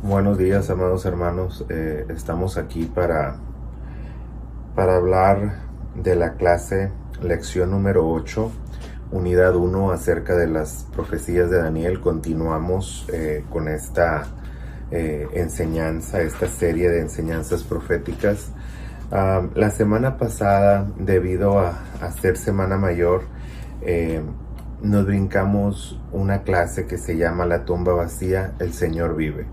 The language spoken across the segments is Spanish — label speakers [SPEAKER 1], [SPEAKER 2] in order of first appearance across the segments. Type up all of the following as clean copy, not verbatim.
[SPEAKER 1] Buenos días, amados hermanos. Estamos aquí para hablar de la clase lección número 8, unidad 1, acerca de las profecías de Daniel. Continuamos con esta enseñanza, esta serie de enseñanzas proféticas. La semana pasada, debido a ser Semana Mayor, nos brincamos una clase que se llama La tumba vacía, el Señor vive.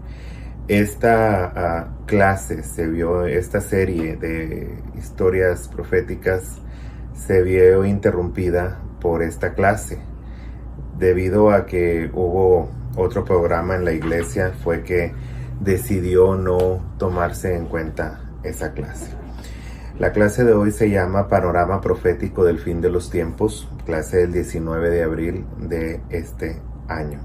[SPEAKER 1] Esta clase esta serie de historias proféticas se vio interrumpida por esta clase. Debido a que hubo otro programa en la iglesia, fue que decidió no tomarse en cuenta esa clase. La clase de hoy se llama Panorama Profético del Fin de los Tiempos, clase del 19 de abril de este año.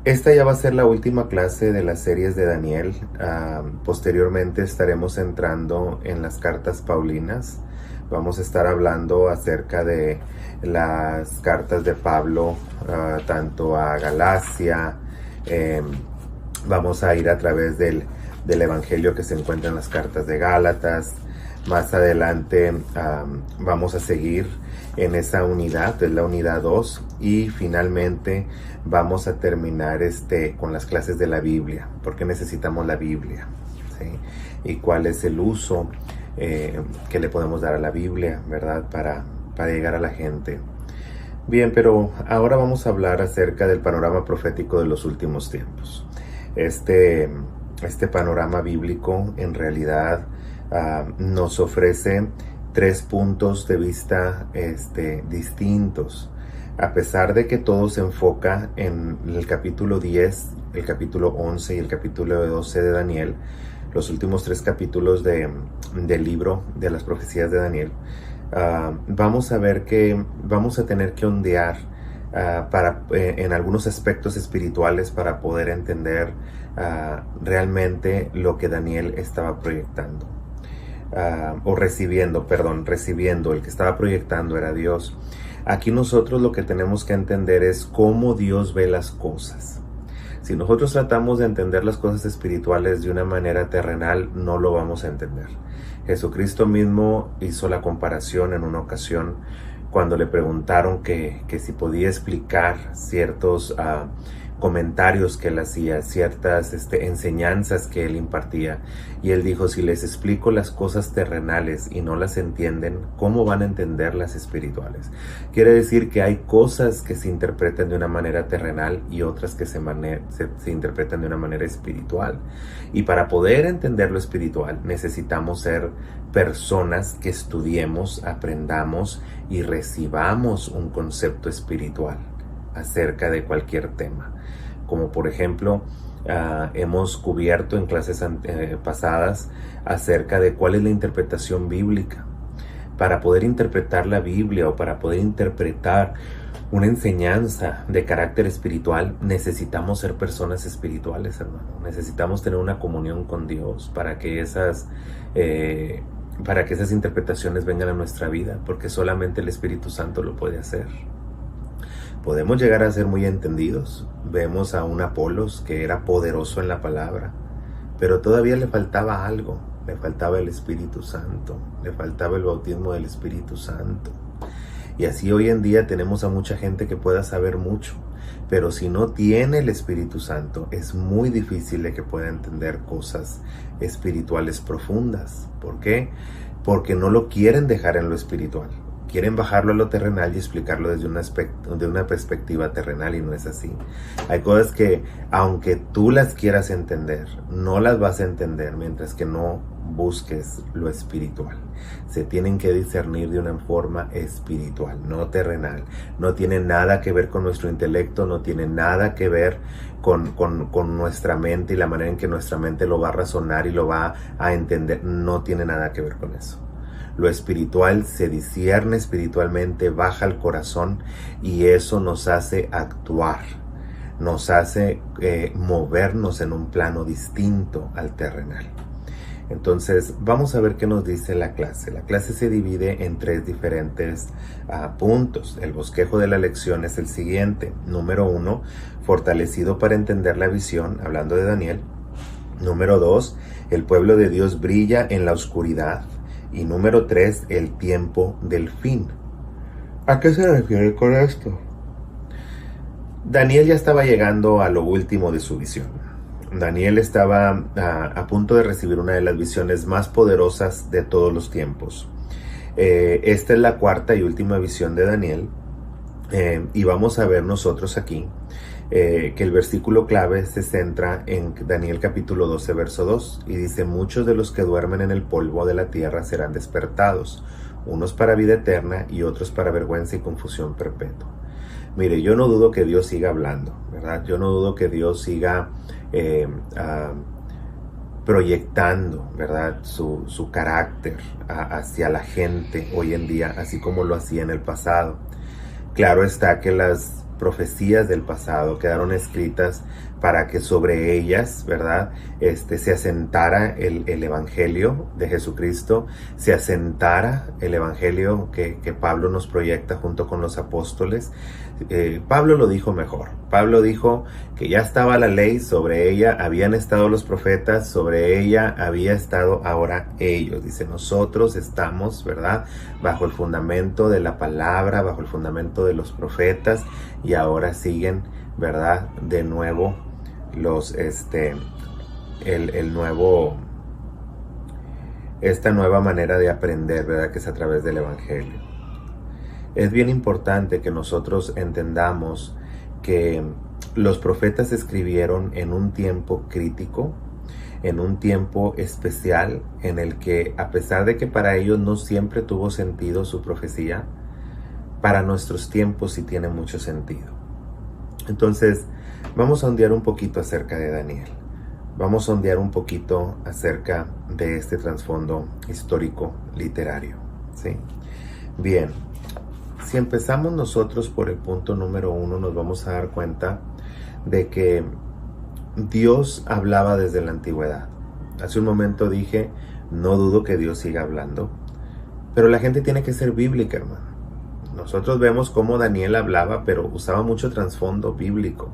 [SPEAKER 1] Esta ya va a ser la última clase de las series de Daniel. Posteriormente estaremos entrando en las cartas paulinas. Vamos a estar hablando acerca de las cartas de Pablo, tanto a Galacia. Vamos a ir a través del evangelio que se encuentra en las cartas de Gálatas. Más adelante vamos a seguir en esa unidad, es la unidad 2, y finalmente vamos a terminar con las clases de la Biblia, porque necesitamos la Biblia, ¿sí? Y cuál es el uso que le podemos dar a la Biblia, ¿verdad? Para llegar a la gente. Bien, pero ahora vamos a hablar acerca del panorama profético de los últimos tiempos. Este panorama bíblico en realidad nos ofrece 3 puntos de vista distintos. A pesar de que todo se enfoca en el capítulo 10, el capítulo 11 y el capítulo 12 de Daniel, los últimos 3 capítulos del libro de las profecías de Daniel, vamos a ver que vamos a tener que ondear en algunos aspectos espirituales para poder entender realmente lo que Daniel estaba proyectando. Recibiendo, el que estaba proyectando era Dios. Aquí nosotros lo que tenemos que entender es cómo Dios ve las cosas. Si nosotros tratamos de entender las cosas espirituales de una manera terrenal, no lo vamos a entender. Jesucristo mismo hizo la comparación en una ocasión cuando le preguntaron que si podía explicar ciertos comentarios que él hacía, ciertas enseñanzas que él impartía, y él dijo: si les explico las cosas terrenales y no las entienden, ¿cómo van a entender las espirituales? Quiere decir que hay cosas que se interpretan de una manera terrenal y otras que se interpretan de una manera espiritual, y para poder entender lo espiritual necesitamos ser personas que estudiemos, aprendamos y recibamos un concepto espiritual acerca de cualquier tema. Como por ejemplo, hemos cubierto en clases pasadas acerca de cuál es la interpretación bíblica. Para poder interpretar la Biblia o para poder interpretar una enseñanza de carácter espiritual, necesitamos ser personas espirituales, hermano. Necesitamos tener una comunión con Dios para que esas interpretaciones vengan a nuestra vida, porque solamente el Espíritu Santo lo puede hacer. Podemos llegar a ser muy entendidos. Vemos a un Apolos que era poderoso en la palabra, pero todavía le faltaba algo. Le faltaba el Espíritu Santo, le faltaba el bautismo del Espíritu Santo. Y así hoy en día tenemos a mucha gente que pueda saber mucho, pero si no tiene el Espíritu Santo, es muy difícil de que pueda entender cosas espirituales profundas. ¿Por qué? Porque no lo quieren dejar en lo espiritual. Quieren bajarlo a lo terrenal y explicarlo desde una perspectiva terrenal, y no es así. Hay cosas que, aunque tú las quieras entender, no las vas a entender mientras que no busques lo espiritual. Se tienen que discernir de una forma espiritual, no terrenal. No tiene nada que ver con nuestro intelecto, no tiene nada que ver con nuestra mente y la manera en que nuestra mente lo va a razonar y lo va a entender. No tiene nada que ver con eso. Lo espiritual se discierne espiritualmente, baja al corazón, y eso nos hace actuar, nos hace movernos en un plano distinto al terrenal. Entonces vamos a ver qué nos dice la clase. La clase se divide en 3 diferentes puntos. El bosquejo de la lección es el siguiente. Número 1, fortalecido para entender la visión, hablando de Daniel. Número 2, el pueblo de Dios brilla en la oscuridad. Y número 3, el tiempo del fin. ¿A qué se refiere con esto? Daniel ya estaba llegando a lo último de su visión. Daniel estaba a punto de recibir una de las visiones más poderosas de todos los tiempos. Esta es la cuarta y última visión de Daniel. Y vamos a ver nosotros aquí que el versículo clave se centra en Daniel capítulo 12, verso 2. Y dice, muchos de los que duermen en el polvo de la tierra serán despertados, unos para vida eterna y otros para vergüenza y confusión perpetua. Mire, yo no dudo que Dios siga hablando, ¿verdad? Yo no dudo que Dios siga proyectando, ¿verdad? Su carácter hacia la gente hoy en día, así como lo hacía en el pasado. Claro está que las profecías del pasado quedaron escritas para que sobre ellas, ¿verdad? Se asentara el Evangelio de Jesucristo, se asentara el Evangelio que Pablo nos proyecta junto con los apóstoles. Pablo lo dijo mejor. Pablo dijo que ya estaba la ley, sobre ella habían estado los profetas, sobre ella había estado ahora ellos. Dice, nosotros estamos, ¿verdad? Bajo el fundamento de la palabra, bajo el fundamento de los profetas, y ahora siguen, ¿verdad? De nuevo esta nueva manera de aprender, ¿verdad? Que es a través del Evangelio. Es bien importante que nosotros entendamos que los profetas escribieron en un tiempo crítico, en un tiempo especial, en el que, a pesar de que para ellos no siempre tuvo sentido su profecía, para nuestros tiempos sí tiene mucho sentido. Entonces, vamos a ondear un poquito acerca de Daniel. Vamos a ondear un poquito acerca de este trasfondo histórico literario, ¿sí? Bien, si empezamos nosotros por el punto número 1, nos vamos a dar cuenta de que Dios hablaba desde la antigüedad. Hace un momento dije, no dudo que Dios siga hablando, pero la gente tiene que ser bíblica, hermano. Nosotros vemos cómo Daniel hablaba, pero usaba mucho trasfondo bíblico.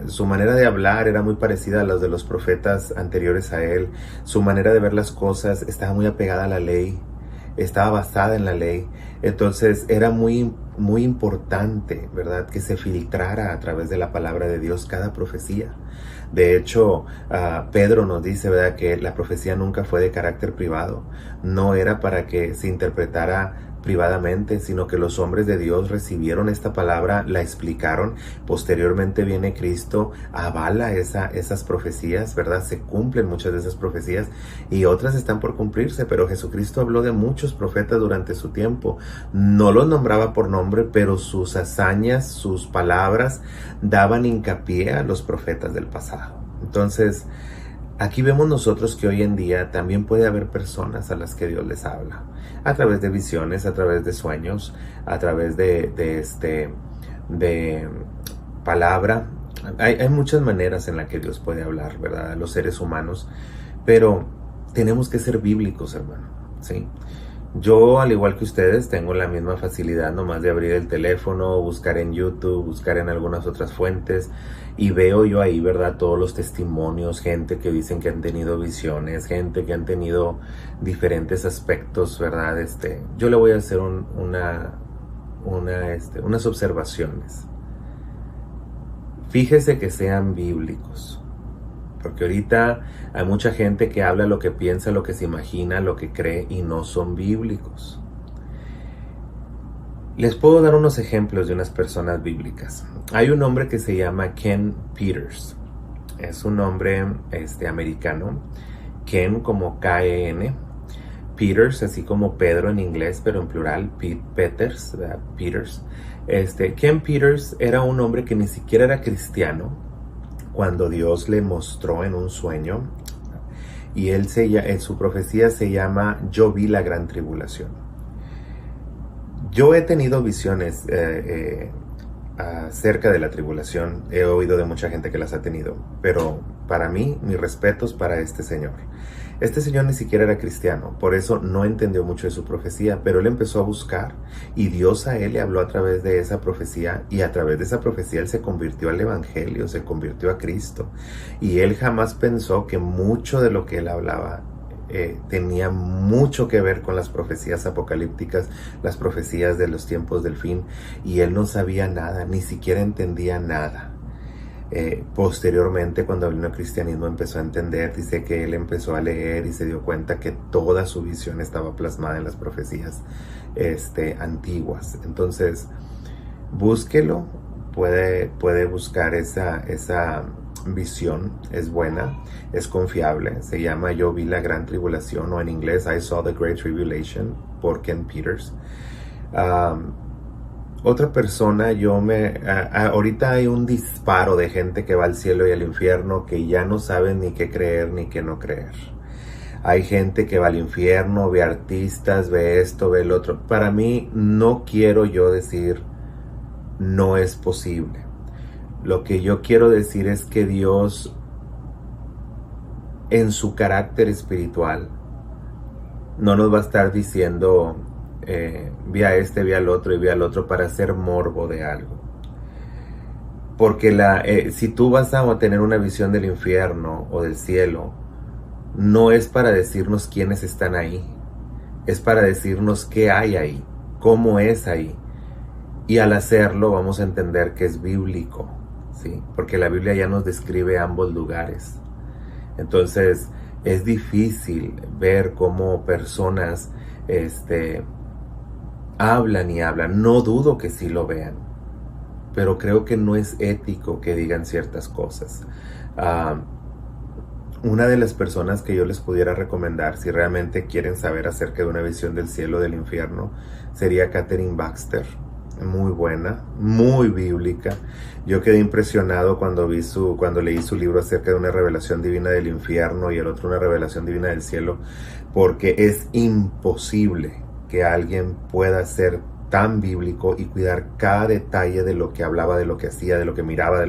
[SPEAKER 1] Su manera de hablar era muy parecida a las de los profetas anteriores a él. Su manera de ver las cosas estaba muy apegada a la ley, estaba basada en la ley. Entonces era muy importante, ¿verdad?, que se filtrara a través de la palabra de Dios cada profecía. De hecho, Pedro nos dice, ¿verdad?, que la profecía nunca fue de carácter privado. No era para que se interpretara privadamente, sino que los hombres de Dios recibieron esta palabra, la explicaron. Posteriormente viene Cristo, avala esas profecías, ¿verdad? Se cumplen muchas de esas profecías y otras están por cumplirse, pero Jesucristo habló de muchos profetas durante su tiempo. No los nombraba por nombre, pero sus hazañas, sus palabras daban hincapié a los profetas del pasado. Entonces, aquí vemos nosotros que hoy en día también puede haber personas a las que Dios les habla, a través de visiones, a través de sueños, a través de palabra. Hay muchas maneras en las que Dios puede hablar, ¿verdad?, a los seres humanos, pero tenemos que ser bíblicos, hermano, ¿sí? Yo, al igual que ustedes, tengo la misma facilidad nomás de abrir el teléfono, buscar en YouTube, buscar en algunas otras fuentes, y veo yo ahí, ¿verdad?, todos los testimonios, gente que dicen que han tenido visiones, gente que han tenido diferentes aspectos, ¿verdad? Yo le voy a hacer unas observaciones. Fíjese que sean bíblicos, porque ahorita hay mucha gente que habla lo que piensa, lo que se imagina, lo que cree, y no son bíblicos. Les puedo dar unos ejemplos de unas personas bíblicas. Hay un hombre que se llama Ken Peters. Es un hombre americano. Ken como K-E-N. Peters, así como Pedro en inglés, pero en plural, Peters, ¿verdad? Peters. Ken Peters era un hombre que ni siquiera era cristiano cuando Dios le mostró en un sueño, y en su profecía se llama Yo vi la gran tribulación. Yo he tenido visiones acerca de la tribulación, he oído de mucha gente que las ha tenido, pero para mí, mis respetos para este señor. Este señor ni siquiera era cristiano, por eso no entendió mucho de su profecía, pero él empezó a buscar y Dios a él le habló a través de esa profecía, y a través de esa profecía él se convirtió al evangelio, se convirtió a Cristo, y él jamás pensó que mucho de lo que él hablaba tenía mucho que ver con las profecías apocalípticas, las profecías de los tiempos del fin, y él no sabía nada, ni siquiera entendía nada. Posteriormente, cuando vino el cristianismo, empezó a entender. Dice que él empezó a leer y se dio cuenta que toda su visión estaba plasmada en las profecías antiguas. Entonces, búsquelo, puede buscar esa visión, es buena, es confiable, se llama Yo vi la gran tribulación, o en inglés I saw the great tribulation, por Ken Peters. Otra persona, ahorita hay un disparo de gente que va al cielo y al infierno que ya no saben ni qué creer ni qué no creer. Hay gente que va al infierno, ve artistas, ve esto, ve el otro. Para mí, no quiero yo decir no es posible. Lo que yo quiero decir es que Dios, en su carácter espiritual, no nos va a estar diciendo vi a este, vi al otro y vi al otro para hacer morbo de algo. Porque si tú vas a tener una visión del infierno o del cielo, no es para decirnos quiénes están ahí, es para decirnos qué hay ahí, cómo es ahí. Y al hacerlo vamos a entender que es bíblico, ¿sí? Porque la Biblia ya nos describe ambos lugares. Entonces es difícil ver cómo personas hablan y hablan. No dudo que sí lo vean, pero creo que no es ético que digan ciertas cosas. Una de las personas que yo les pudiera recomendar, si realmente quieren saber acerca de una visión del cielo, del infierno, sería Catherine Baxter. Muy buena, muy bíblica. Yo quedé impresionado cuando leí su libro acerca de una revelación divina del infierno y el otro una revelación divina del cielo, porque es imposible que alguien pueda ser tan bíblico y cuidar cada detalle de lo que hablaba, de lo que hacía, de lo que miraba,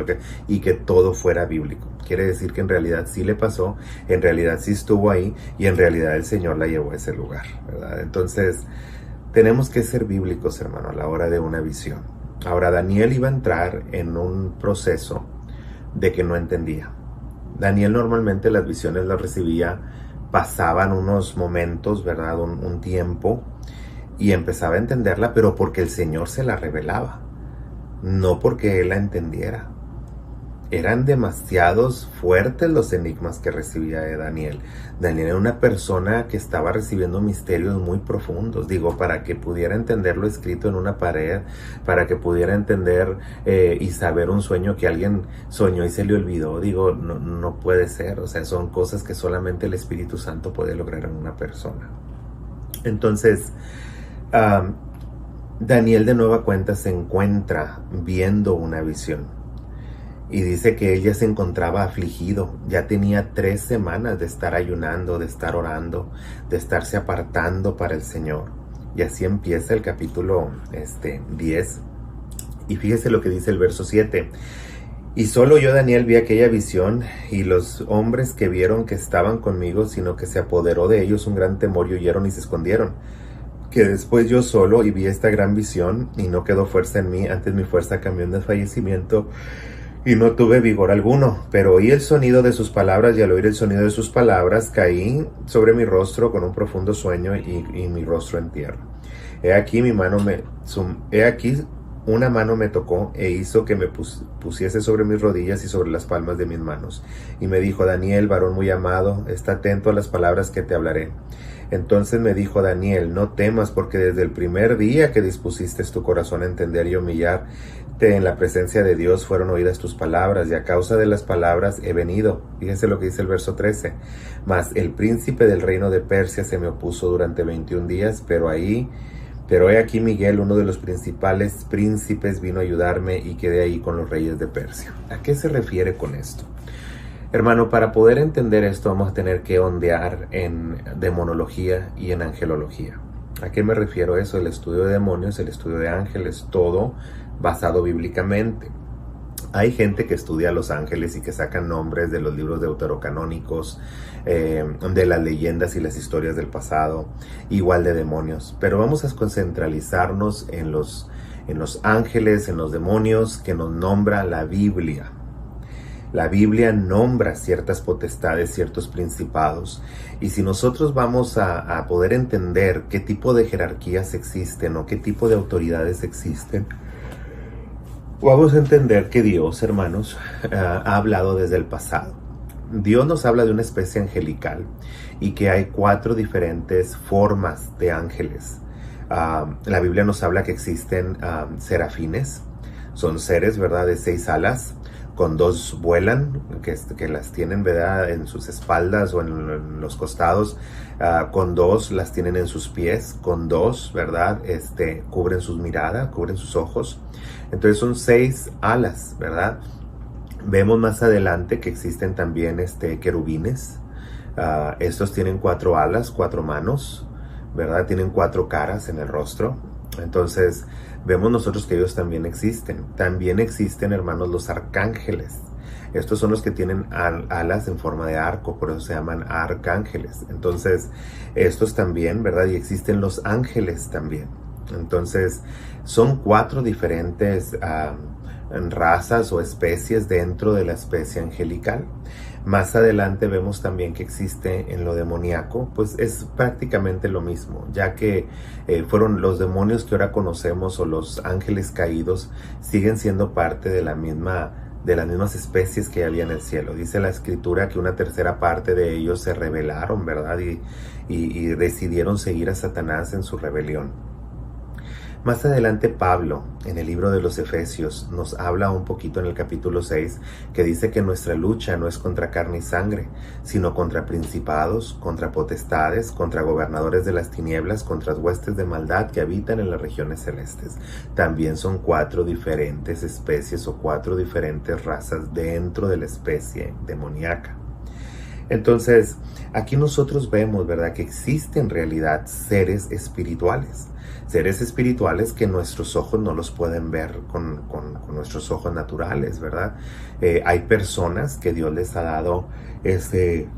[SPEAKER 1] y que todo fuera bíblico. Quiere decir que en realidad sí le pasó, en realidad sí estuvo ahí, y en realidad el Señor la llevó a ese lugar, ¿verdad? Entonces, tenemos que ser bíblicos, hermano, a la hora de una visión. Ahora, Daniel iba a entrar en un proceso de que no entendía. Daniel normalmente las visiones las recibía, pasaban unos momentos, ¿verdad? Un tiempo, y empezaba a entenderla, pero porque el Señor se la revelaba, no porque él la entendiera. Eran demasiados fuertes los enigmas que recibía de Daniel. Daniel era una persona que estaba recibiendo misterios muy profundos. Digo, para que pudiera entender lo escrito en una pared, para que pudiera entender y saber un sueño que alguien soñó y se le olvidó. Digo, no puede ser. O sea, son cosas que solamente el Espíritu Santo puede lograr en una persona. Entonces, Daniel de nueva cuenta se encuentra viendo una visión. Y dice que él ya se encontraba afligido, ya tenía 3 semanas de estar ayunando, de estar orando, de estarse apartando para el Señor. Y así empieza el capítulo 10. Y fíjese lo que dice el verso 7. Y solo yo, Daniel, vi aquella visión, y los hombres que vieron que estaban conmigo, sino que se apoderó de ellos un gran temor, y huyeron y se escondieron. Que después yo solo y vi esta gran visión, y no quedó fuerza en mí, antes mi fuerza cambió en desfallecimiento, y no tuve vigor alguno, pero oí el sonido de sus palabras, y al oír el sonido de sus palabras caí sobre mi rostro con un profundo sueño, y mi rostro en tierra. He aquí una mano me tocó e hizo que me pusiese sobre mis rodillas y sobre las palmas de mis manos. Y me dijo: Daniel, varón muy amado, está atento a las palabras que te hablaré. Entonces me dijo: Daniel, no temas, porque desde el primer día que dispusiste tu corazón a entender y humillarte en la presencia de Dios, fueron oídas tus palabras, y a causa de las palabras he venido. Fíjense lo que dice el verso 13. Mas el príncipe del reino de Persia se me opuso durante 21 días, pero he aquí Miguel, uno de los principales príncipes, vino a ayudarme, y quedé ahí con los reyes de Persia. ¿A qué se refiere con esto? Hermano, para poder entender esto vamos a tener que ondear en demonología y en angelología. ¿A qué me refiero eso? El estudio de demonios, el estudio de ángeles, todo basado bíblicamente. Hay gente que estudia a los ángeles y que sacan nombres de los libros deuterocanónicos, de las leyendas y las historias del pasado, igual de demonios. Pero vamos a concentralizarnos en los ángeles, en los demonios que nos nombra la Biblia. La Biblia nombra ciertas potestades, ciertos principados, y si nosotros vamos a poder entender qué tipo de jerarquías existen o qué tipo de autoridades existen, vamos a entender que Dios, hermanos, ha hablado desde el pasado. Dios nos habla de una especie angelical y que hay 4 diferentes formas de ángeles. La Biblia nos habla que existen serafines, son seres, ¿verdad?, de 6 alas, con 2 vuelan, que las tienen, ¿verdad?, en sus espaldas o en los costados, con 2 las tienen en sus pies, con 2, ¿verdad?, cubren sus miradas, cubren sus ojos. Entonces son 6 alas, ¿verdad? Vemos más adelante que existen también querubines. Estos tienen 4 alas, 4 manos, ¿verdad? Tienen 4 caras en el rostro. Entonces vemos nosotros que ellos también existen. También existen, hermanos, los arcángeles. Estos son los que tienen alas en forma de arco, por eso se llaman arcángeles. Entonces estos también, ¿verdad? Y existen los ángeles también. Entonces son 4 diferentes razas o especies dentro de la especie angelical. Más adelante vemos también que existe en lo demoníaco, pues es prácticamente lo mismo, ya que fueron los demonios que ahora conocemos o los ángeles caídos, siguen siendo parte de las mismas especies que había en el cielo. Dice la escritura que una tercera parte de ellos se rebelaron, ¿verdad? Y decidieron seguir a Satanás en su rebelión. Más adelante Pablo, en el libro de los Efesios, nos habla un poquito en el capítulo 6, que dice que nuestra lucha no es contra carne y sangre, sino contra principados, contra potestades, contra gobernadores de las tinieblas, contra huestes de maldad que habitan en las regiones celestes. También son 4 diferentes especies o 4 diferentes razas dentro de la especie demoníaca. Entonces, aquí nosotros vemos, ¿verdad?, que existen en realidad seres espirituales que nuestros ojos no los pueden ver con nuestros ojos naturales, ¿verdad? Hay personas que Dios les ha dado ese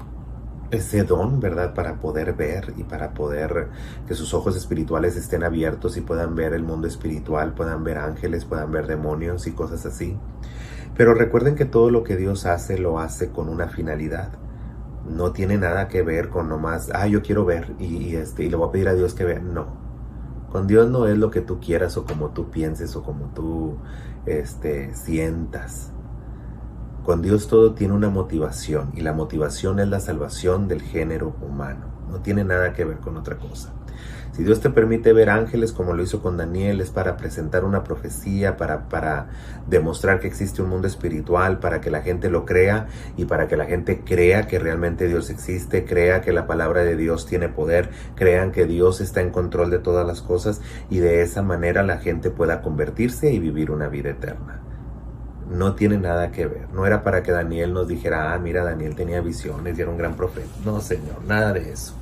[SPEAKER 1] don, ¿verdad?, para poder ver y para poder que sus ojos espirituales estén abiertos y puedan ver el mundo espiritual, puedan ver ángeles, puedan ver demonios y cosas así. Pero recuerden que todo lo que Dios hace, lo hace con una finalidad. No tiene nada que ver con nomás, yo quiero ver y le voy a pedir a Dios que vea. No. Con Dios no es lo que tú quieras o como tú pienses o como tú sientas. Con Dios todo tiene una motivación y la motivación es la salvación del género humano. No tiene nada que ver con otra cosa. Si Dios te permite ver ángeles como lo hizo con Daniel, es para presentar una profecía, para demostrar que existe un mundo espiritual, para que la gente lo crea y para que la gente crea que realmente Dios existe, crea que la palabra de Dios tiene poder, crean que Dios está en control de todas las cosas y de esa manera la gente pueda convertirse y vivir una vida eterna. No tiene nada que ver. No era para que Daniel nos dijera, mira, Daniel tenía visiones y era un gran profeta. No, Señor, nada de eso.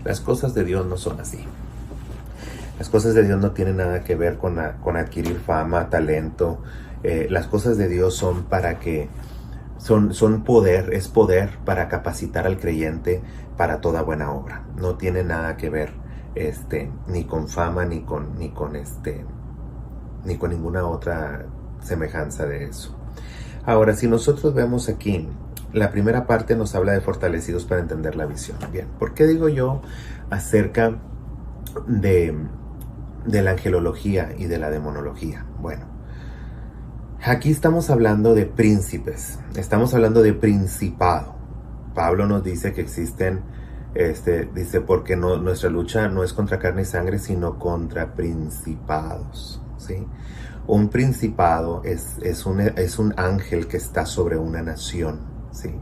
[SPEAKER 1] Las cosas de Dios no son así. Las cosas de Dios no tienen nada que ver con adquirir fama, talento. Las cosas de Dios son para que son poder, es poder para capacitar al creyente para toda buena obra. No tiene nada que ver ni con fama ni con ninguna otra semejanza de eso. Ahora, si nosotros vemos aquí, la primera parte nos habla de fortalecidos para entender la visión. Bien, ¿por qué digo yo acerca de la angelología y de la demonología? Bueno, aquí estamos hablando de príncipes, estamos hablando de principado. Pablo nos dice que existen, dice, porque nuestra lucha no es contra carne y sangre, sino contra principados, ¿sí? Un principado es un ángel que está sobre una nación, ¿sí?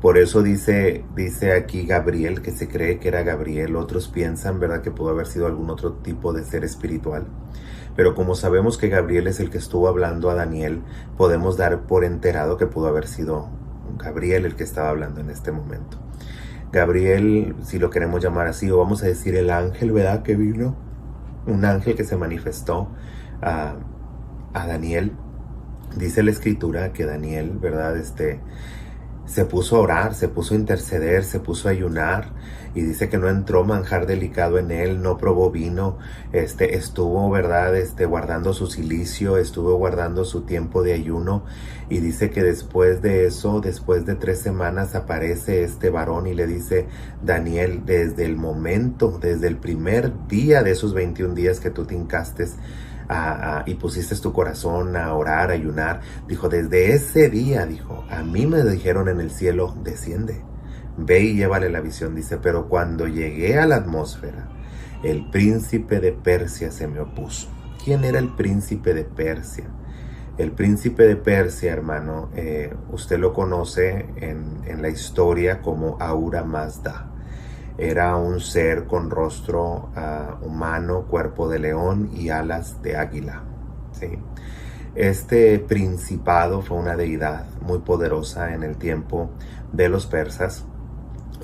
[SPEAKER 1] Por eso dice aquí Gabriel, que se cree que era Gabriel. Otros piensan, ¿verdad?, que pudo haber sido algún otro tipo de ser espiritual. Pero como sabemos que Gabriel es el que estuvo hablando a Daniel, podemos dar por enterado que pudo haber sido Gabriel el que estaba hablando en este momento. Gabriel, si lo queremos llamar así, o vamos a decir el ángel, ¿verdad?, que vino. Un ángel que se manifestó a Daniel Dice la escritura que Daniel, ¿verdad? Se puso a orar, se puso a interceder, se puso a ayunar, y dice que no entró manjar delicado en él, no probó vino, estuvo, ¿verdad? Guardando su cilicio, estuvo guardando su tiempo de ayuno, y dice que después de eso, después de 3 semanas, aparece este varón y le dice: Daniel, desde el momento, desde el primer día de esos 21 días que tú te hincaste y pusiste tu corazón a orar, a ayunar, dijo, desde ese día, dijo, a mí me dijeron en el cielo, desciende, ve y llévale la visión. Dice, pero cuando llegué a la atmósfera, el príncipe de Persia se me opuso. ¿Quién era el príncipe de Persia? El príncipe de Persia, hermano, usted lo conoce en la historia como Ahura Mazda. Era un ser con rostro humano, cuerpo de león y alas de águila, ¿sí? Este principado fue una deidad muy poderosa en el tiempo de los persas,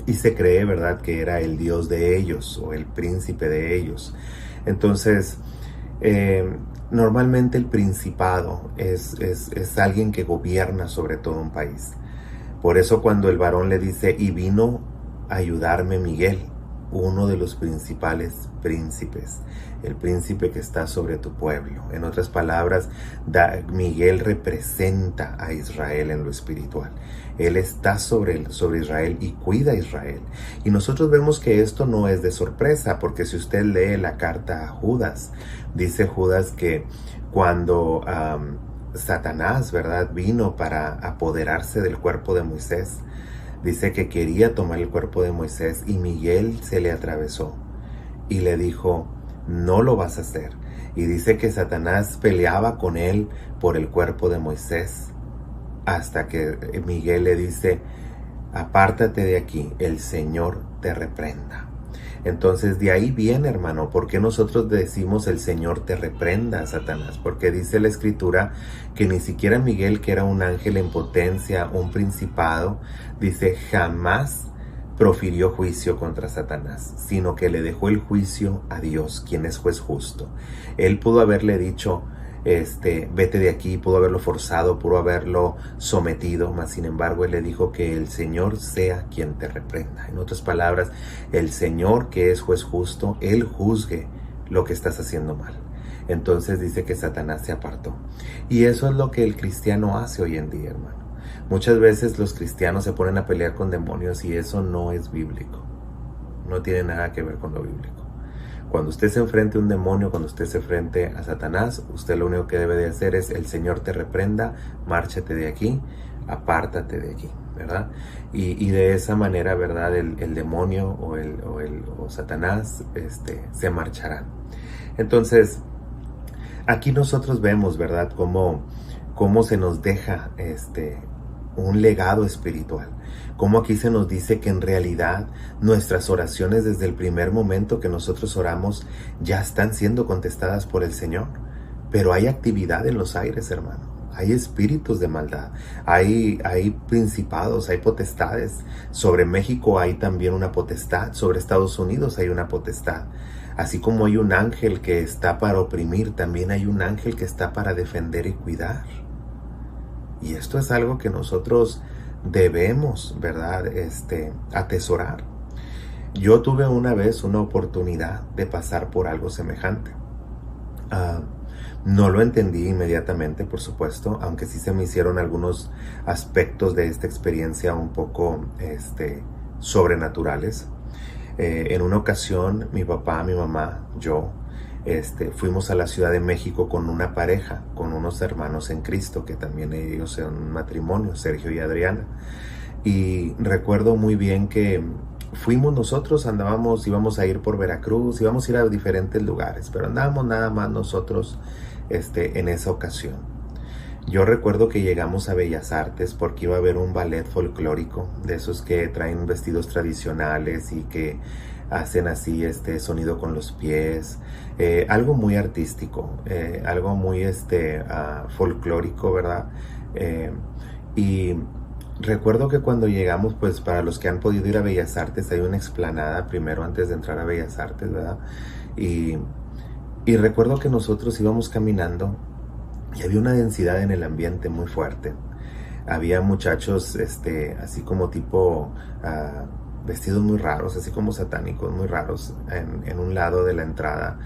[SPEAKER 1] y se cree, ¿verdad?, que era el dios de ellos o el príncipe de ellos. Entonces, normalmente el principado es alguien que gobierna sobre todo un país. Por eso cuando el varón le dice, y vino a ayudarme Miguel, uno de los principales príncipes, el príncipe que está sobre tu pueblo. En otras palabras, Miguel representa a Israel en lo espiritual. Él está sobre Israel y cuida a Israel. Y nosotros vemos que esto no es de sorpresa, porque si usted lee la carta a Judas, dice Judas que cuando Satanás, ¿verdad?, vino para apoderarse del cuerpo de Moisés, dice que quería tomar el cuerpo de Moisés, y Miguel se le atravesó y le dijo, no lo vas a hacer. Y dice que Satanás peleaba con él por el cuerpo de Moisés, hasta que Miguel le dice, apártate de aquí, el Señor te reprenda. Entonces de ahí viene, hermano, ¿por qué nosotros decimos el Señor te reprenda a Satanás? Porque dice la escritura que ni siquiera Miguel, que era un ángel en potencia, un principado, dice, jamás profirió juicio contra Satanás, sino que le dejó el juicio a Dios, quien es juez justo. Él pudo haberle dicho, vete de aquí, pudo haberlo forzado, pudo haberlo sometido, mas sin embargo él le dijo que el Señor sea quien te reprenda. En otras palabras, el Señor, que es juez justo, Él juzgue lo que estás haciendo mal. Entonces dice que Satanás se apartó. Y eso es lo que el cristiano hace hoy en día, hermano. Muchas veces los cristianos se ponen a pelear con demonios, y eso no es bíblico. No tiene nada que ver con lo bíblico. Cuando usted se enfrente a un demonio, cuando usted se enfrente a Satanás, usted lo único que debe de hacer es, el Señor te reprenda, márchate de aquí, apártate de aquí, ¿verdad? Y de esa manera, ¿verdad?, el demonio o Satanás se marcharán. Entonces, aquí nosotros vemos, ¿verdad?, cómo se nos deja un legado espiritual. Como aquí se nos dice que en realidad nuestras oraciones desde el primer momento que nosotros oramos ya están siendo contestadas por el Señor. Pero hay actividad en los aires, hermano. Hay espíritus de maldad, hay principados, hay potestades. Sobre México hay también una potestad, sobre Estados Unidos hay una potestad. Así como hay un ángel que está para oprimir, también hay un ángel que está para defender y cuidar. Y esto es algo que nosotros debemos, ¿verdad?, atesorar. Yo tuve una vez una oportunidad de pasar por algo semejante. No lo entendí inmediatamente, por supuesto, aunque sí se me hicieron algunos aspectos de esta experiencia un poco sobrenaturales. En una ocasión, mi papá, mi mamá, yo, fuimos a la Ciudad de México con una pareja, con unos hermanos en Cristo, que también ellos son un matrimonio, Sergio y Adriana. Y recuerdo muy bien que fuimos nosotros, íbamos a ir por Veracruz, íbamos a ir a diferentes lugares, pero andábamos nada más nosotros en esa ocasión. Yo recuerdo que llegamos a Bellas Artes porque iba a haber un ballet folclórico, de esos que traen vestidos tradicionales y que hacen así sonido con los pies, algo muy artístico, algo muy folclórico, ¿verdad? Y recuerdo que cuando llegamos, pues para los que han podido ir a Bellas Artes, hay una explanada primero antes de entrar a Bellas Artes, ¿verdad? Y recuerdo que nosotros íbamos caminando y había una densidad en el ambiente muy fuerte. Había muchachos, así como tipo, vestidos muy raros, así como satánicos, muy raros, en un lado de la entrada.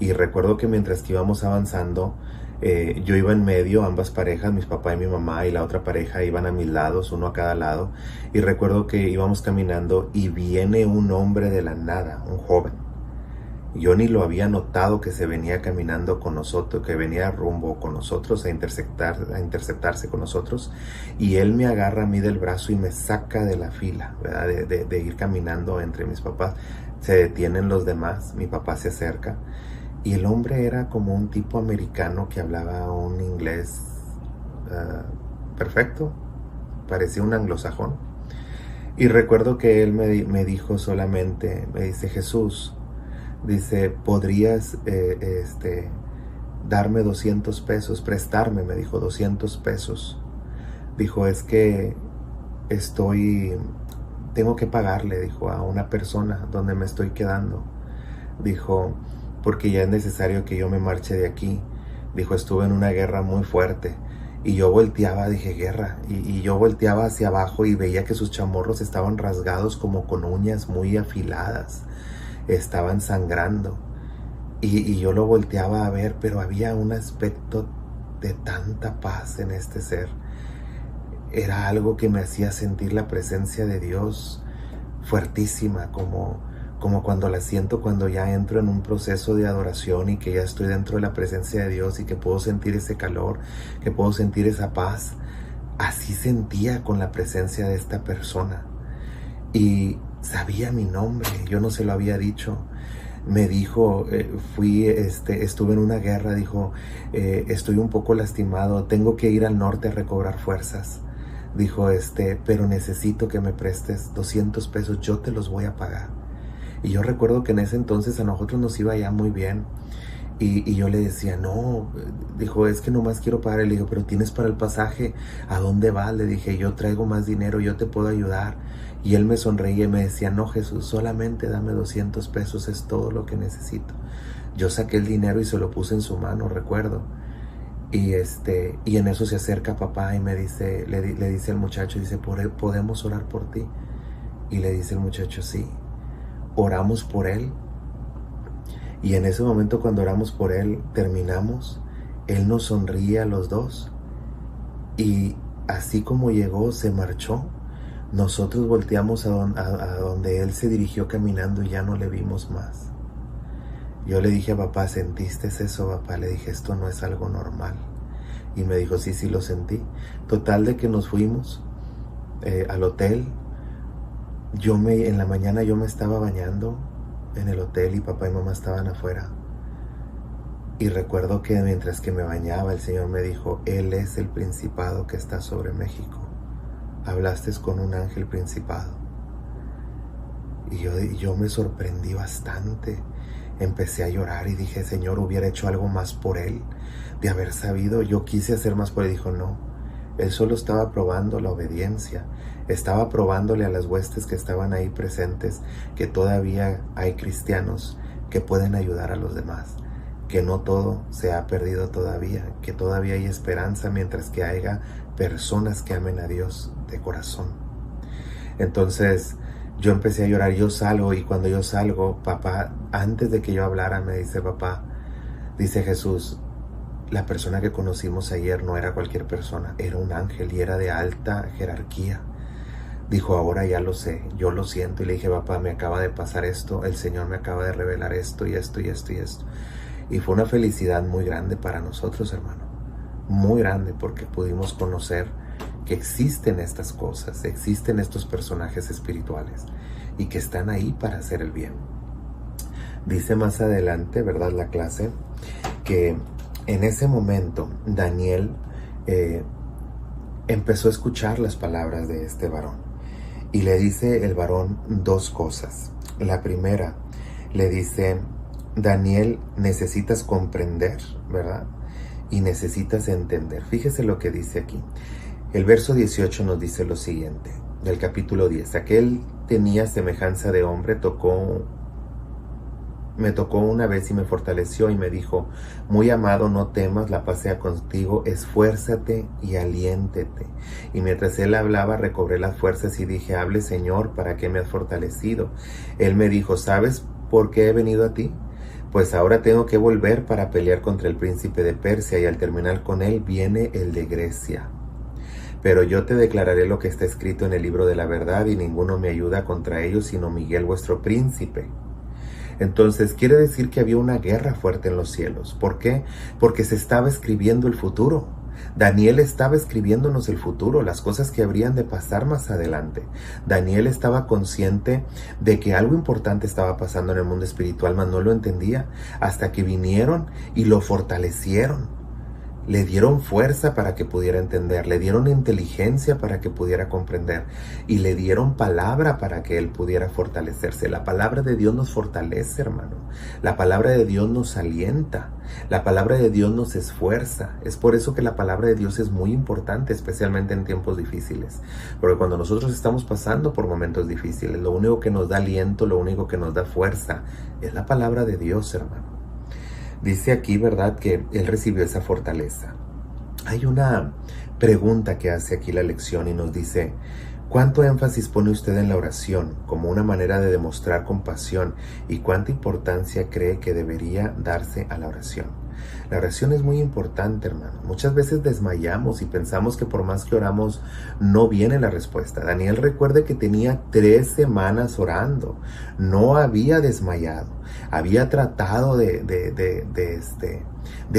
[SPEAKER 1] Y recuerdo que mientras que íbamos avanzando, yo iba en medio, ambas parejas, mis papá y mi mamá, y la otra pareja iban a mis lados, uno a cada lado. Y recuerdo que íbamos caminando y viene un hombre de la nada, un joven. Yo ni lo había notado que se venía caminando con nosotros, que venía rumbo con nosotros a interceptarse con nosotros. Y él me agarra a mí del brazo y me saca de la fila, ¿verdad? De ir caminando entre mis papás. Se detienen los demás, mi papá se acerca. Y el hombre era como un tipo americano que hablaba un inglés perfecto, parecía un anglosajón. Y recuerdo que él me dijo solamente, me dice: Jesús, dice, ¿podrías darme 200 pesos? Prestarme, me dijo, 200 pesos. Dijo, es que tengo que pagarle, dijo, a una persona donde me estoy quedando. Dijo, porque ya es necesario que yo me marche de aquí. Dijo, estuve en una guerra muy fuerte. Y yo volteaba, dije, guerra. Y yo volteaba hacia abajo y veía que sus chamorros estaban rasgados como con uñas muy afiladas. Estaban sangrando. Y yo lo volteaba a ver, pero había un aspecto de tanta paz en este ser. Era algo que me hacía sentir la presencia de Dios fuertísima, como cuando la siento cuando ya entro en un proceso de adoración y que ya estoy dentro de la presencia de Dios y que puedo sentir ese calor, que puedo sentir esa paz. Así sentía con la presencia de esta persona. Y sabía mi nombre, yo no se lo había dicho. Me dijo, estuve en una guerra, dijo, estoy un poco lastimado, tengo que ir al norte a recobrar fuerzas. Dijo, pero necesito que me prestes 200 pesos, yo te los voy a pagar. Y yo recuerdo que en ese entonces a nosotros nos iba ya muy bien. Y yo le decía, no, dijo, es que nomás quiero pagar. Le digo, pero tienes para el pasaje, ¿a dónde vas? Le dije, yo traigo más dinero, yo te puedo ayudar. Y él me sonreía y me decía, no, Jesús, solamente dame 200 pesos, es todo lo que necesito. Yo saqué el dinero y se lo puse en su mano, recuerdo. Y en eso se acerca papá y me dice, le dice al muchacho, dice, ¿podemos orar por ti? Y le dice el muchacho, sí. Oramos por él. Y en ese momento, cuando oramos por él, terminamos, él nos sonríe a los dos. Y así como llegó, se marchó. Nosotros volteamos a donde él se dirigió caminando y ya no le vimos más. Yo le dije a papá, ¿sentiste eso, papá? Le dije, esto no es algo normal. Y me dijo, sí, sí lo sentí. Total de que nos fuimos al hotel. En la mañana yo me estaba bañando en el hotel y papá y mamá estaban afuera. Y recuerdo que mientras que me bañaba, el Señor me dijo, Él es el principado que está sobre México. Hablaste con un ángel principado. Y yo me sorprendí bastante. Empecé a llorar y dije, Señor, hubiera hecho algo más por él, de haber sabido. Yo quise hacer más por él. Dijo, no, él solo estaba probando la obediencia. Estaba probándole a las huestes que estaban ahí presentes que todavía hay cristianos que pueden ayudar a los demás, que no todo se ha perdido todavía, que todavía hay esperanza mientras que haya personas que amen a Dios de corazón. Entonces yo empecé a llorar, yo salgo, y cuando yo salgo, papá, antes de que yo hablara, me dice, papá, dice Jesús, la persona que conocimos ayer no era cualquier persona, era un ángel y era de alta jerarquía. Dijo, ahora ya lo sé, yo lo siento. Y le dije, papá, me acaba de pasar esto, el Señor me acaba de revelar esto y esto y esto y esto. Y fue una felicidad muy grande para nosotros, hermano, muy grande, porque pudimos conocer que existen estas cosas, existen estos personajes espirituales y que están ahí para hacer el bien. Dice más adelante, ¿verdad?, la clase, que en ese momento Daniel empezó a escuchar las palabras de este varón. Y le dice el varón dos cosas. La primera, le dice, Daniel, necesitas comprender, ¿verdad? Y necesitas entender. Fíjese lo que dice aquí. El verso 18 nos dice lo siguiente, del capítulo 10. Aquel tenía semejanza de hombre, tocó me tocó una vez y me fortaleció y me dijo: muy amado, no temas, la paz sea contigo, esfuérzate y aliéntete. Y mientras él hablaba, recobré las fuerzas y dije: hable, Señor, ¿para qué me has fortalecido? Él me dijo: ¿sabes por qué he venido a ti? Pues ahora tengo que volver para pelear contra el príncipe de Persia, y al terminar con él viene el de Grecia. Pero yo te declararé lo que está escrito en el libro de la verdad, y ninguno me ayuda contra ellos sino Miguel, vuestro príncipe. Entonces quiere decir que había una guerra fuerte en los cielos. ¿Por qué? Porque se estaba escribiendo el futuro. Daniel estaba escribiéndonos el futuro, las cosas que habrían de pasar más adelante. Daniel estaba consciente de que algo importante estaba pasando en el mundo espiritual, mas no lo entendía hasta que vinieron y lo fortalecieron. Le dieron fuerza para que pudiera entender, le dieron inteligencia para que pudiera comprender y le dieron palabra para que él pudiera fortalecerse. La palabra de Dios nos fortalece, hermano. La palabra de Dios nos alienta. La palabra de Dios nos esfuerza. Es por eso que la palabra de Dios es muy importante, especialmente en tiempos difíciles. Porque cuando nosotros estamos pasando por momentos difíciles, lo único que nos da aliento, lo único que nos da fuerza es la palabra de Dios, hermano. Dice aquí, ¿verdad?, que él recibió esa fortaleza. Hay una pregunta que hace aquí la lección y nos dice: ¿cuánto énfasis pone usted en la oración como una manera de demostrar compasión y cuánta importancia cree que debería darse a la oración? La oración es muy importante, hermano. Muchas veces desmayamos y pensamos que por más que oramos no viene la respuesta. Daniel, recuerde que tenía 3 semanas orando. No había desmayado. Había tratado de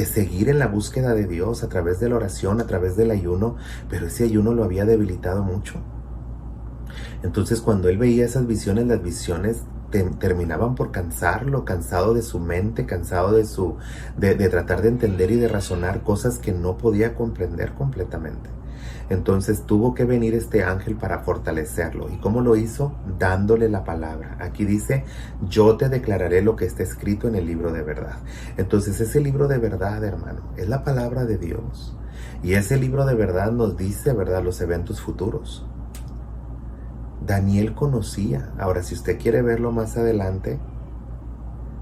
[SPEAKER 1] seguir en la búsqueda de Dios a través de la oración, a través del ayuno, pero ese ayuno lo había debilitado mucho. Entonces, cuando él veía esas visiones, las visiones terminaban por cansarlo, cansado de su mente, cansado de tratar de entender y de razonar cosas que no podía comprender completamente. Entonces tuvo que venir este ángel para fortalecerlo. ¿Y cómo lo hizo? Dándole la palabra. Aquí dice: yo te declararé lo que está escrito en el libro de verdad. Entonces ese libro de verdad, hermano, es la palabra de Dios. Y ese libro de verdad nos dice, ¿verdad?, los eventos futuros. Daniel conocía. Ahora, si usted quiere verlo más adelante,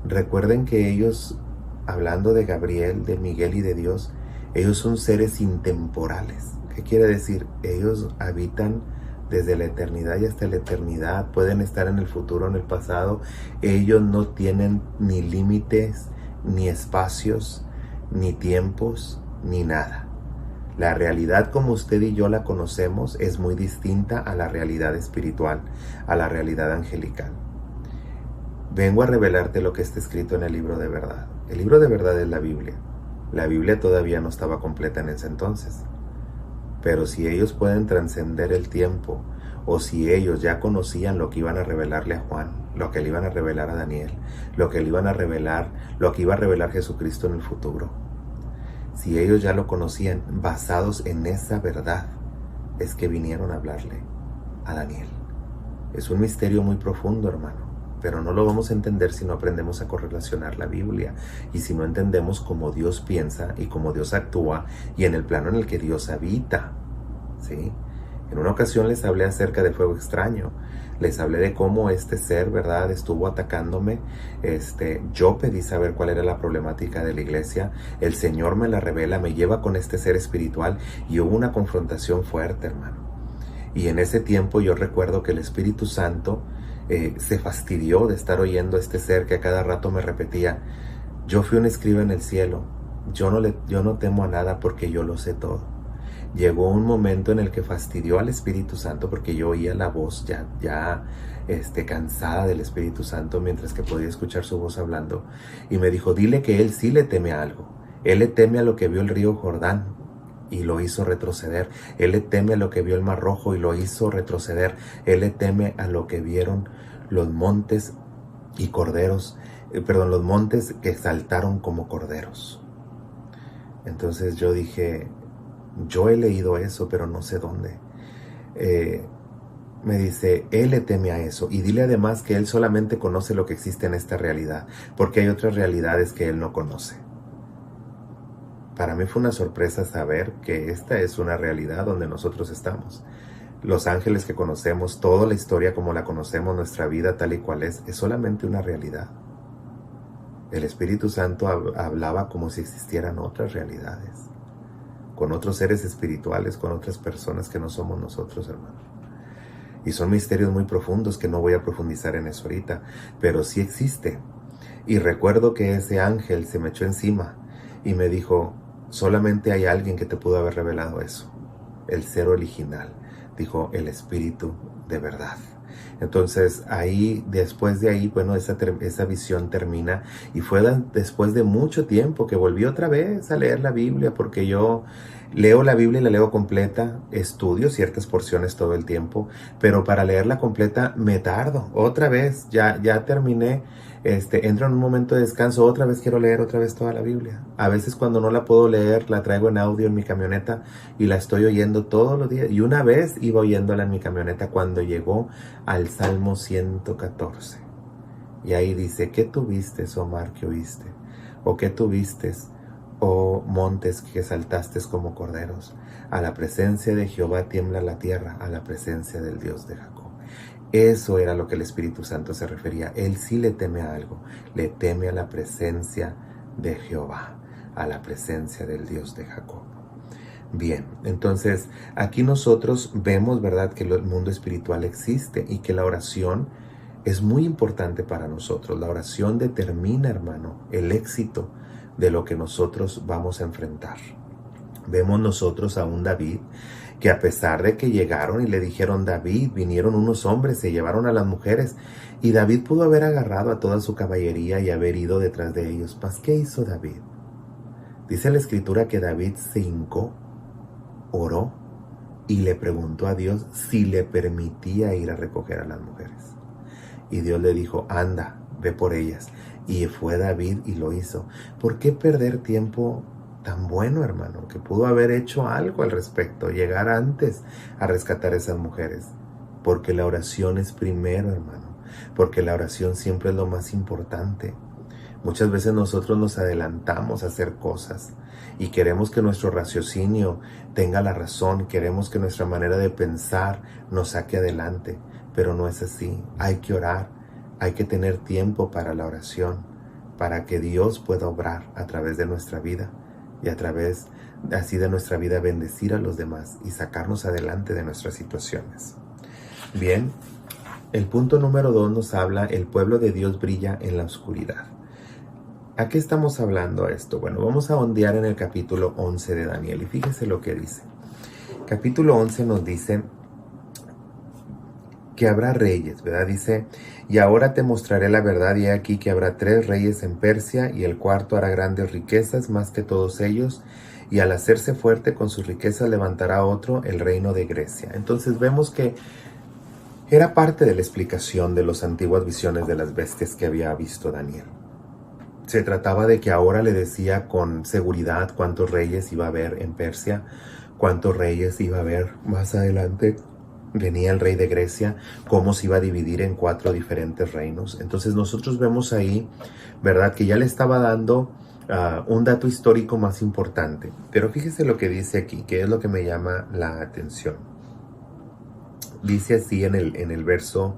[SPEAKER 1] recuerden que ellos, hablando de Gabriel, de Miguel y de Dios, ellos son seres intemporales. ¿Qué quiere decir? Ellos habitan desde la eternidad y hasta la eternidad. Pueden estar en el futuro, en el pasado. Ellos no tienen ni límites, ni espacios, ni tiempos, ni nada. La realidad como usted y yo la conocemos es muy distinta a la realidad espiritual, a la realidad angelical. Vengo a revelarte lo que está escrito en el libro de verdad. El libro de verdad es la Biblia. La Biblia todavía no estaba completa en ese entonces. Pero si ellos pueden trascender el tiempo, o si ellos ya conocían lo que iban a revelarle a Juan, lo que le iban a revelar a Daniel, lo que le iban a revelar, lo que iba a revelar Jesucristo en el futuro, si ellos ya lo conocían, basados en esa verdad, es que vinieron a hablarle a Daniel. Es un misterio muy profundo, hermano, pero no lo vamos a entender si no aprendemos a correlacionar la Biblia y si no entendemos cómo Dios piensa y cómo Dios actúa y en el plano en el que Dios habita, ¿sí? En una ocasión les hablé acerca de fuego extraño. Les hablé de cómo este ser, ¿verdad?, estuvo atacándome. Yo pedí saber cuál era la problemática de la iglesia. El Señor me la revela, me lleva con este ser espiritual y hubo una confrontación fuerte, hermano. Y en ese tiempo yo recuerdo que el Espíritu Santo se fastidió de estar oyendo a este ser que a cada rato me repetía: yo fui un escriba en el cielo, yo no temo a nada porque yo lo sé todo. Llegó un momento en el que fastidió al Espíritu Santo porque yo oía la voz ya cansada del Espíritu Santo mientras que podía escuchar su voz hablando. Y me dijo: dile que él sí le teme a algo. Él le teme a lo que vio el río Jordán y lo hizo retroceder. Él le teme a lo que vio el Mar Rojo y lo hizo retroceder. Él le teme a lo que vieron los montes y corderos, los montes que saltaron como corderos. Entonces yo dije: yo he leído eso, pero no sé dónde. Me dice: él le teme a eso. Y dile además que él solamente conoce lo que existe en esta realidad, porque hay otras realidades que él no conoce. Para mí fue una sorpresa saber que esta es una realidad donde nosotros estamos. Los ángeles que conocemos, toda la historia como la conocemos, nuestra vida tal y cual es solamente una realidad. El Espíritu Santo hablaba como si existieran otras realidades, con otros seres espirituales, con otras personas que no somos nosotros, hermano. Y son misterios muy profundos que no voy a profundizar en eso ahorita, pero sí existe. Y recuerdo que ese ángel se me echó encima y me dijo, solamente hay alguien que te pudo haber revelado eso, el ser original, dijo el Espíritu de verdad. Entonces ahí, después de ahí, bueno, esa visión termina y fue después de mucho tiempo que volví otra vez a leer la Biblia, porque yo leo la Biblia y la leo completa, estudio ciertas porciones todo el tiempo, pero para leerla completa me tardo. Otra vez, ya terminé, entro en un momento de descanso, otra vez quiero leer otra vez toda la Biblia. A veces cuando no la puedo leer, la traigo en audio en mi camioneta y la estoy oyendo todos los días. Y una vez iba oyéndola en mi camioneta cuando llegó al Salmo 114. Y ahí dice, ¿qué tuviste, Omar, que oíste? ¿O qué tuviste, oh montes, que saltaste como corderos? A la presencia de Jehová tiembla la tierra, a la presencia del Dios de Jacob. Eso era lo que el Espíritu Santo se refería. Él sí le teme a algo, le teme a la presencia de Jehová, a la presencia del Dios de Jacob. Bien, entonces aquí nosotros vemos, ¿verdad?, que el mundo espiritual existe y que la oración es muy importante para nosotros. La oración determina, hermano, el éxito de lo que nosotros vamos a enfrentar. Vemos nosotros a un David que, a pesar de que llegaron y le dijeron, David, vinieron unos hombres, se llevaron a las mujeres, y David pudo haber agarrado a toda su caballería y haber ido detrás de ellos. ¿Mas qué hizo David? Dice la Escritura que David se hincó, oró y le preguntó a Dios si le permitía ir a recoger a las mujeres. Y Dios le dijo, anda, ve por ellas. Y fue David y lo hizo. ¿Por qué perder tiempo tan bueno, hermano? Que pudo haber hecho algo al respecto, llegar antes a rescatar a esas mujeres. Porque la oración es primero, hermano. Porque la oración siempre es lo más importante. Muchas veces nosotros nos adelantamos a hacer cosas y queremos que nuestro raciocinio tenga la razón, queremos que nuestra manera de pensar nos saque adelante, pero no es así. Hay que orar, hay que tener tiempo para la oración, para que Dios pueda obrar a través de nuestra vida y a través así de nuestra vida bendecir a los demás y sacarnos adelante de nuestras situaciones. Bien, el punto número 2 nos habla, el pueblo de Dios brilla en la oscuridad. ¿A qué estamos hablando esto? Bueno, vamos a ondear en el capítulo 11 de Daniel y fíjese lo que dice. Capítulo 11 nos dice que habrá reyes, ¿verdad? Dice, y ahora te mostraré la verdad, y he aquí que habrá 3 reyes en Persia, y el cuarto hará grandes riquezas más que todos ellos, y al hacerse fuerte con sus riquezas levantará otro, el reino de Grecia. Entonces vemos que era parte de la explicación de las antiguas visiones de las bestias que había visto Daniel. Se trataba de que ahora le decía con seguridad cuántos reyes iba a haber en Persia, cuántos reyes iba a haber más adelante. Venía el rey de Grecia, cómo se iba a dividir en 4 diferentes reinos. Entonces nosotros vemos ahí, ¿verdad?, que ya le estaba dando un dato histórico más importante. Pero fíjese lo que dice aquí, que es lo que me llama la atención. Dice así en el verso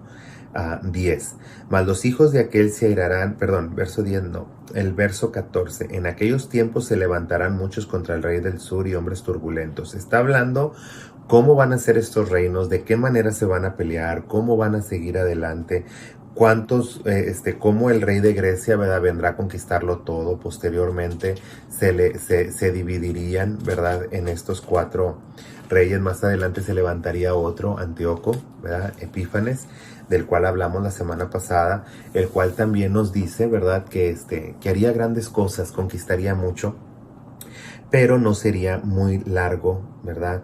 [SPEAKER 1] 10, mas los hijos de aquel se airarán, verso 10 no, el verso 14, en aquellos tiempos se levantarán muchos contra el rey del sur y hombres turbulentos. Está hablando cómo van a ser estos reinos, de qué manera se van a pelear, cómo van a seguir adelante, cómo el rey de Grecia, ¿verdad?, vendrá a conquistarlo todo. Posteriormente se dividirían, ¿verdad?, en estos 4 reyes. Más adelante se levantaría otro, Antíoco, ¿verdad?, Epífanes, del cual hablamos la semana pasada, el cual también nos dice, ¿verdad?, que haría grandes cosas, conquistaría mucho, pero no sería muy largo, ¿verdad?,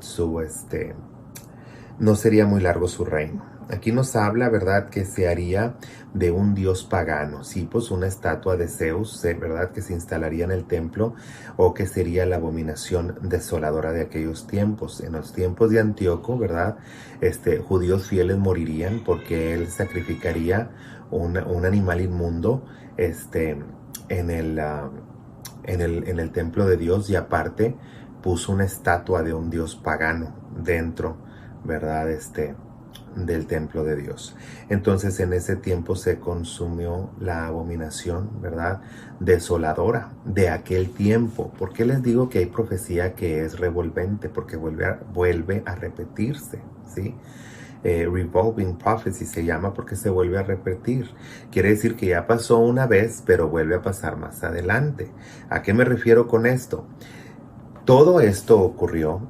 [SPEAKER 1] no sería muy largo su reino. Aquí nos habla, ¿verdad?, que se haría de un dios pagano, sí, pues una estatua de Zeus, ¿verdad?, que se instalaría en el templo, o que sería la abominación desoladora de aquellos tiempos. En los tiempos de Antíoco, ¿verdad?, judíos fieles morirían porque él sacrificaría un animal inmundo, en el templo de Dios, y aparte puso una estatua de un dios pagano dentro, ¿verdad?, del templo de Dios. Entonces en ese tiempo se consumió la abominación, ¿verdad? Desoladora de aquel tiempo. ¿Por qué les digo que hay profecía que es revolvente? Porque vuelve a repetirse, ¿sí? Revolving prophecy se llama porque se vuelve a repetir. Quiere decir que ya pasó una vez, pero vuelve a pasar más adelante. ¿A qué me refiero con esto? Todo esto ocurrió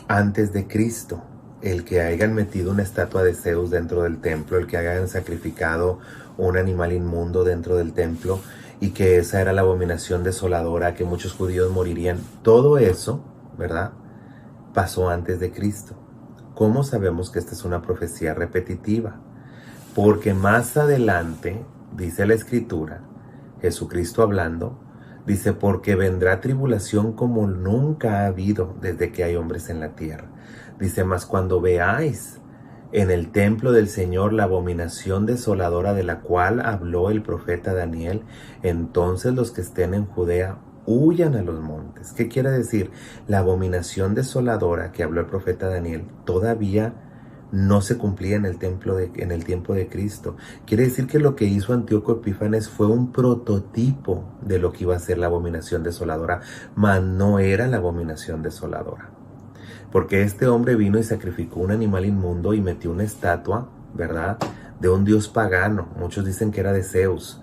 [SPEAKER 1] antes de Cristo. El que hayan metido una estatua de Zeus dentro del templo, el que hayan sacrificado un animal inmundo dentro del templo y que esa era la abominación desoladora, que muchos judíos morirían. Todo eso, ¿verdad?, pasó antes de Cristo. ¿Cómo sabemos que esta es una profecía repetitiva? Porque más adelante, dice la Escritura, Jesucristo hablando, dice, porque vendrá tribulación como nunca ha habido desde que hay hombres en la tierra. Dice, mas cuando veáis en el templo del Señor la abominación desoladora de la cual habló el profeta Daniel, entonces los que estén en Judea huyan a los montes. ¿Qué quiere decir? La abominación desoladora que habló el profeta Daniel todavía no se cumplía en el tiempo de Cristo. Quiere decir que lo que hizo Antíoco Epífanes fue un prototipo de lo que iba a ser la abominación desoladora, mas no era la abominación desoladora. Porque este hombre vino y sacrificó un animal inmundo y metió una estatua, ¿verdad?, de un dios pagano. Muchos dicen que era de Zeus.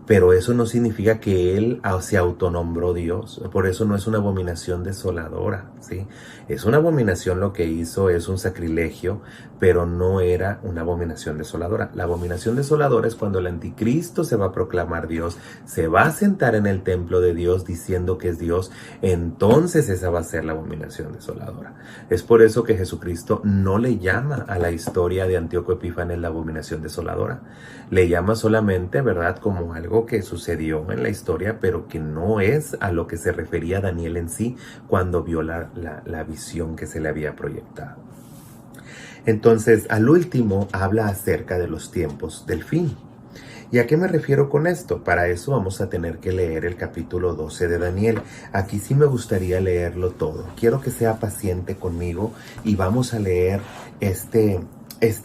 [SPEAKER 1] Pero eso no significa que él se autonombró Dios. Por eso no es una abominación desoladora, ¿sí? Es una abominación, lo que hizo es un sacrilegio, pero no era una abominación desoladora. La abominación desoladora es cuando el anticristo se va a proclamar Dios, se va a sentar en el templo de Dios diciendo que es Dios, entonces esa va a ser la abominación desoladora. Es por eso que Jesucristo no le llama a la historia de Antíoco Epífanes la abominación desoladora. Le llama solamente, ¿verdad?, como algo que sucedió en la historia, pero que no es a lo que se refería Daniel en sí cuando vio la visión que se le había proyectado. Entonces, al último habla acerca de los tiempos del fin. ¿Y a qué me refiero con esto? Para eso vamos a tener que leer el capítulo 12 de Daniel. Aquí sí me gustaría leerlo todo. Quiero que sea paciente conmigo y vamos a leer este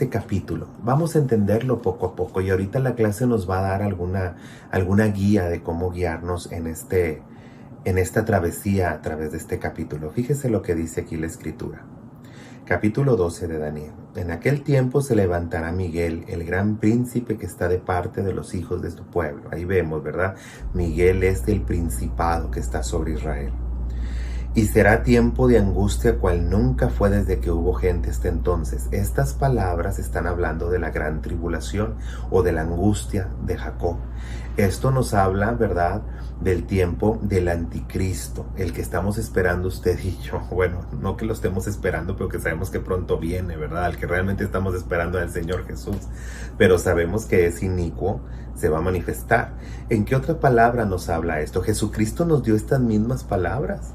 [SPEAKER 1] capítulo. Vamos a entenderlo poco a poco y ahorita la clase nos va a dar alguna guía de cómo guiarnos en esta travesía a través de este capítulo. Fíjese lo que dice aquí la Escritura. Capítulo 12 de Daniel. En aquel tiempo se levantará Miguel, el gran príncipe que está de parte de los hijos de su pueblo. Ahí vemos, ¿verdad? Miguel es el principado que está sobre Israel. Y será tiempo de angustia cual nunca fue desde que hubo gente hasta entonces. Estas palabras están hablando de la gran tribulación o de la angustia de Jacob. Esto nos habla, ¿verdad?, del tiempo del anticristo, el que estamos esperando usted y yo. Bueno, no que lo estemos esperando, pero que sabemos que pronto viene, ¿verdad? Al que realmente estamos esperando al Señor Jesús. Pero sabemos que es inicuo, se va a manifestar. ¿En qué otra palabra nos habla esto? Jesucristo nos dio estas mismas palabras.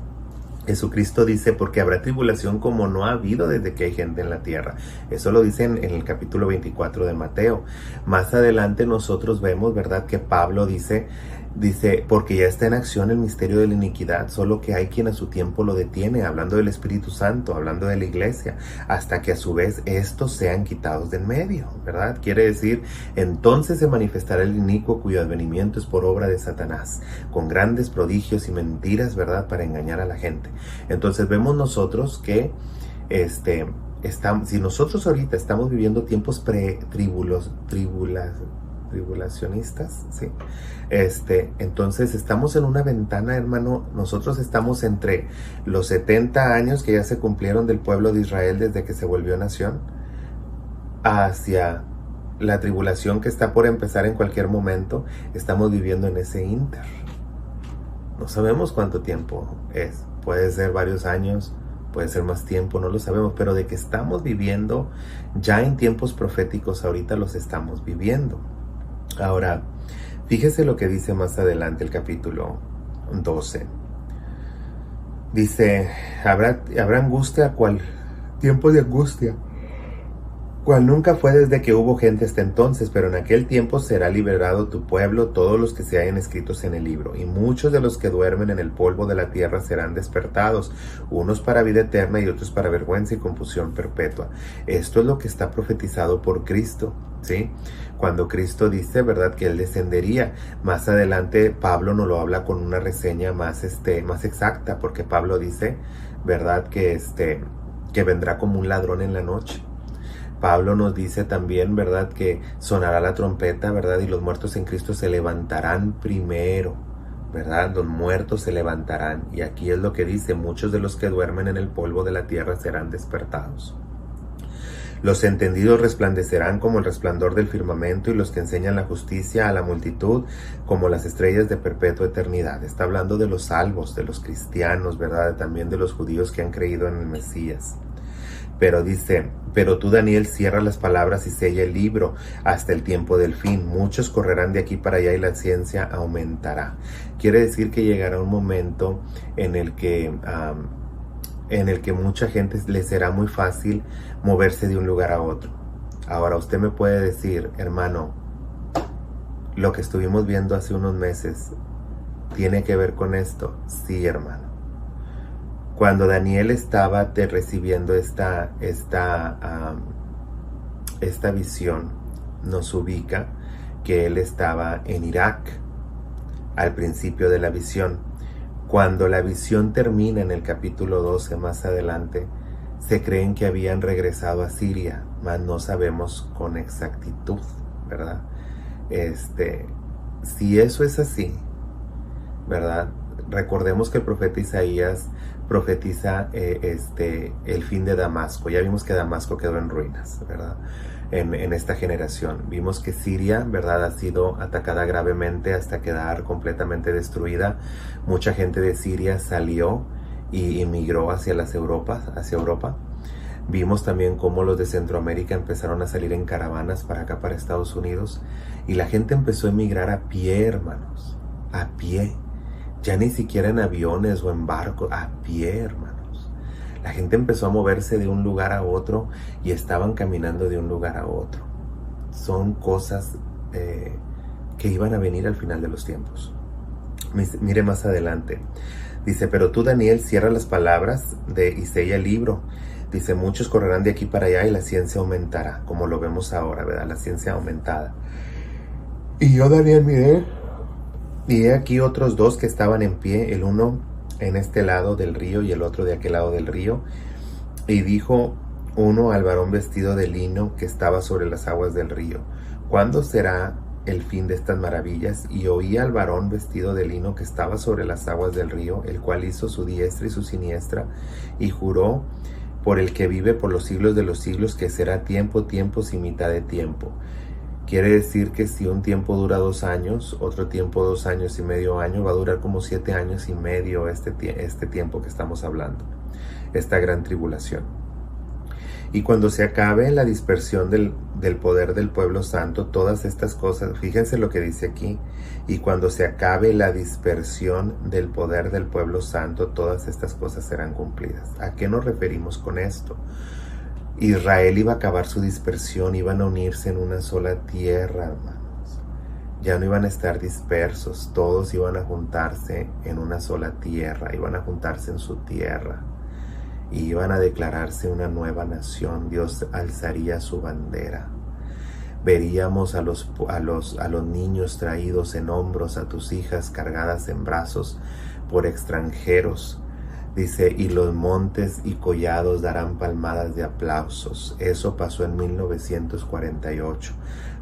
[SPEAKER 1] Jesucristo dice, porque habrá tribulación como no ha habido desde que hay gente en la tierra. Eso lo dice en el capítulo 24 de Mateo. Más adelante nosotros vemos, ¿verdad?, que Pablo dice, porque ya está en acción el misterio de la iniquidad, solo que hay quien a su tiempo lo detiene, hablando del Espíritu Santo, hablando de la iglesia, hasta que a su vez estos sean quitados del medio, ¿verdad? Quiere decir, entonces se manifestará el inicuo cuyo advenimiento es por obra de Satanás, con grandes prodigios y mentiras, ¿verdad?, para engañar a la gente. Entonces vemos nosotros que si nosotros ahorita estamos viviendo tiempos tribulacionistas, ¿sí? Entonces estamos en una ventana, hermano. Nosotros estamos entre los 70 años que ya se cumplieron del pueblo de Israel desde que se volvió nación, hacia la tribulación que está por empezar en cualquier momento. Estamos viviendo en ese inter. No sabemos cuánto tiempo es. Puede ser varios años, puede ser más tiempo, no lo sabemos, pero de que estamos viviendo ya en tiempos proféticos, ahorita los estamos viviendo. Ahora, fíjese lo que dice más adelante el capítulo 12. Dice, habrá angustia, ¿cuál? Tiempo de angustia. cual nunca fue desde que hubo gente hasta entonces, pero en aquel tiempo será liberado tu pueblo, todos los que se hayan escritos en el libro, y muchos de los que duermen en el polvo de la tierra serán despertados, unos para vida eterna y otros para vergüenza y confusión perpetua. Esto es lo que está profetizado por Cristo, ¿sí? Cuando Cristo dice, ¿verdad?, que Él descendería. Más adelante Pablo nos lo habla con una reseña más exacta, porque Pablo dice, ¿verdad?, que vendrá como un ladrón en la noche. Pablo nos dice también, ¿verdad?, que sonará la trompeta, ¿verdad?, y los muertos en Cristo se levantarán primero, ¿verdad? Los muertos se levantarán. Y aquí es lo que dice, muchos de los que duermen en el polvo de la tierra serán despertados. Los entendidos resplandecerán como el resplandor del firmamento, y los que enseñan la justicia a la multitud como las estrellas de perpetua eternidad. Está hablando de los salvos, de los cristianos, ¿verdad?, también de los judíos que han creído en el Mesías. Pero dice, pero tú, Daniel, cierra las palabras y sella el libro hasta el tiempo del fin. Muchos correrán de aquí para allá y la ciencia aumentará. Quiere decir que llegará un momento en el que mucha gente le será muy fácil moverse de un lugar a otro. Ahora usted me puede decir, hermano, lo que estuvimos viendo hace unos meses, ¿tiene que ver con esto? Sí, hermano. Cuando Daniel estaba recibiendo esta visión, nos ubica que él estaba en Irak al principio de la visión. Cuando la visión termina en el capítulo 12, más adelante, se creen que habían regresado a Siria, mas no sabemos con exactitud, ¿verdad? Si eso es así, ¿verdad? Recordemos que el profeta Isaías profetiza el fin de Damasco. Ya vimos que Damasco quedó en ruinas, ¿verdad? En esta generación. Vimos que Siria, ¿verdad?, ha sido atacada gravemente hasta quedar completamente destruida. Mucha gente de Siria salió y emigró hacia Europa. Vimos también cómo los de Centroamérica empezaron a salir en caravanas para acá, para Estados Unidos. Y la gente empezó a emigrar a pie, hermanos. A pie. Ya ni siquiera en aviones o en barcos, a pie, hermanos. La gente empezó a moverse de un lugar a otro y estaban caminando de un lugar a otro. Son cosas que iban a venir al final de los tiempos. Mire más adelante. Dice, pero tú, Daniel, cierra las palabras y sella el libro. Dice, muchos correrán de aquí para allá y la ciencia aumentará, como lo vemos ahora, ¿verdad? La ciencia aumentada. Y yo, Daniel, miré, y he aquí otros dos que estaban en pie, el uno en este lado del río y el otro de aquel lado del río. Y dijo uno al varón vestido de lino que estaba sobre las aguas del río, ¿cuándo será el fin de estas maravillas? Y oí al varón vestido de lino que estaba sobre las aguas del río, el cual hizo su diestra y su siniestra, y juró por el que vive por los siglos de los siglos, que será tiempo, tiempos y mitad de tiempo. Quiere decir que si un tiempo dura 2 años, otro tiempo 2 años y medio año, va a durar como 7 años y medio este tiempo que estamos hablando, esta gran tribulación. Y cuando se acabe la dispersión del poder del pueblo santo, todas estas cosas, fíjense lo que dice aquí, y cuando se acabe la dispersión del poder del pueblo santo, todas estas cosas serán cumplidas. ¿A qué nos referimos con esto? Israel iba a acabar su dispersión, iban a unirse en una sola tierra, hermanos. Ya no iban a estar dispersos, todos iban a juntarse en una sola tierra, iban a juntarse en su tierra. Y iban a declararse una nueva nación. Dios alzaría su bandera. Veríamos a los niños traídos en hombros, a tus hijas cargadas en brazos por extranjeros. Dice, y los montes y collados darán palmadas de aplausos. Eso pasó en 1948.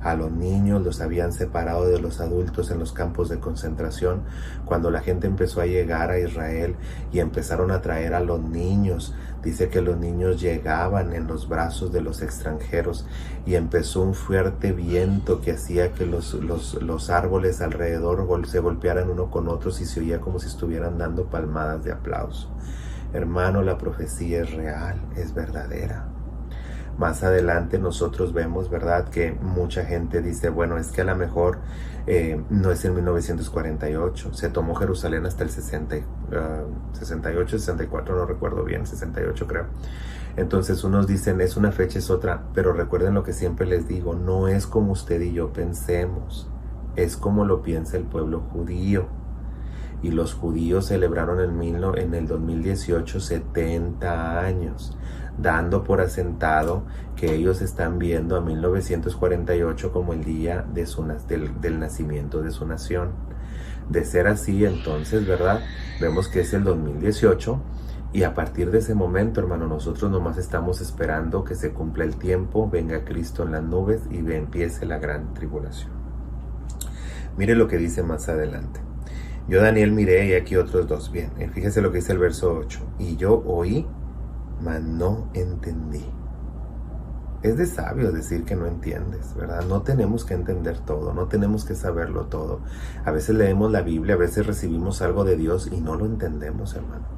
[SPEAKER 1] A los niños los habían separado de los adultos en los campos de concentración. Cuando la gente empezó a llegar a Israel y empezaron a traer a los niños, dice que los niños llegaban en los brazos de los extranjeros y empezó un fuerte viento que hacía que los árboles alrededor se golpearan uno con otros y se oía como si estuvieran dando palmadas de aplauso. Hermano, la profecía es real, es verdadera. Más adelante nosotros vemos, ¿verdad?, que mucha gente dice, bueno, es que a lo mejor no es en 1948, se tomó Jerusalén hasta el 68, 64, no recuerdo bien, 68 creo. Entonces unos dicen es una fecha, es otra, pero recuerden lo que siempre les digo, no es como usted y yo pensemos, es como lo piensa el pueblo judío. Y los judíos celebraron en el 2018 70 años, dando por asentado que ellos están viendo a 1948 como el día de del nacimiento de su nación. De ser así, entonces, ¿verdad? Vemos que es el 2018 y a partir de ese momento, hermano, nosotros nomás estamos esperando que se cumpla el tiempo, venga Cristo en las nubes y empiece la gran tribulación. Mire lo que dice más adelante. Yo, Daniel, miré y aquí otros dos. Bien, fíjese lo que dice el verso 8. Y yo oí, mas no entendí. Es de sabio decir que no entiendes, ¿verdad? No tenemos que entender todo, no tenemos que saberlo todo. A veces leemos la Biblia, a veces recibimos algo de Dios y no lo entendemos, hermano.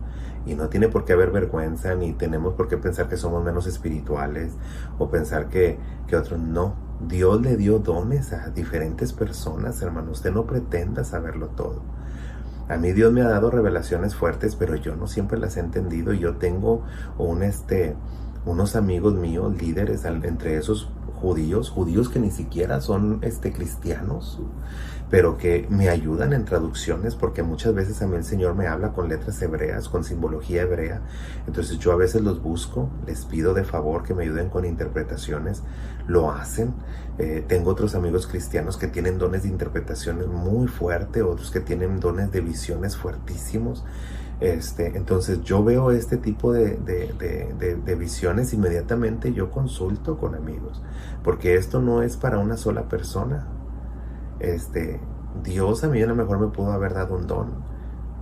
[SPEAKER 1] Y no tiene por qué haber vergüenza, ni tenemos por qué pensar que somos menos espirituales o pensar que otros no. Dios le dio dones a diferentes personas, hermano. Usted no pretenda saberlo todo. A mí Dios me ha dado revelaciones fuertes, pero yo no siempre las he entendido. Yo tengo unos amigos míos, líderes, entre esos judíos que ni siquiera son cristianos, pero que me ayudan en traducciones, porque muchas veces a mí el Señor me habla con letras hebreas, con simbología hebrea. Entonces yo a veces los busco, les pido de favor que me ayuden con interpretaciones, lo hacen. Tengo otros amigos cristianos que tienen dones de interpretaciones muy fuertes, otros que tienen dones de visiones fuertísimos. Entonces yo veo este tipo de visiones, inmediatamente yo consulto con amigos, porque esto no es para una sola persona. Dios a mí a lo mejor me pudo haber dado un don,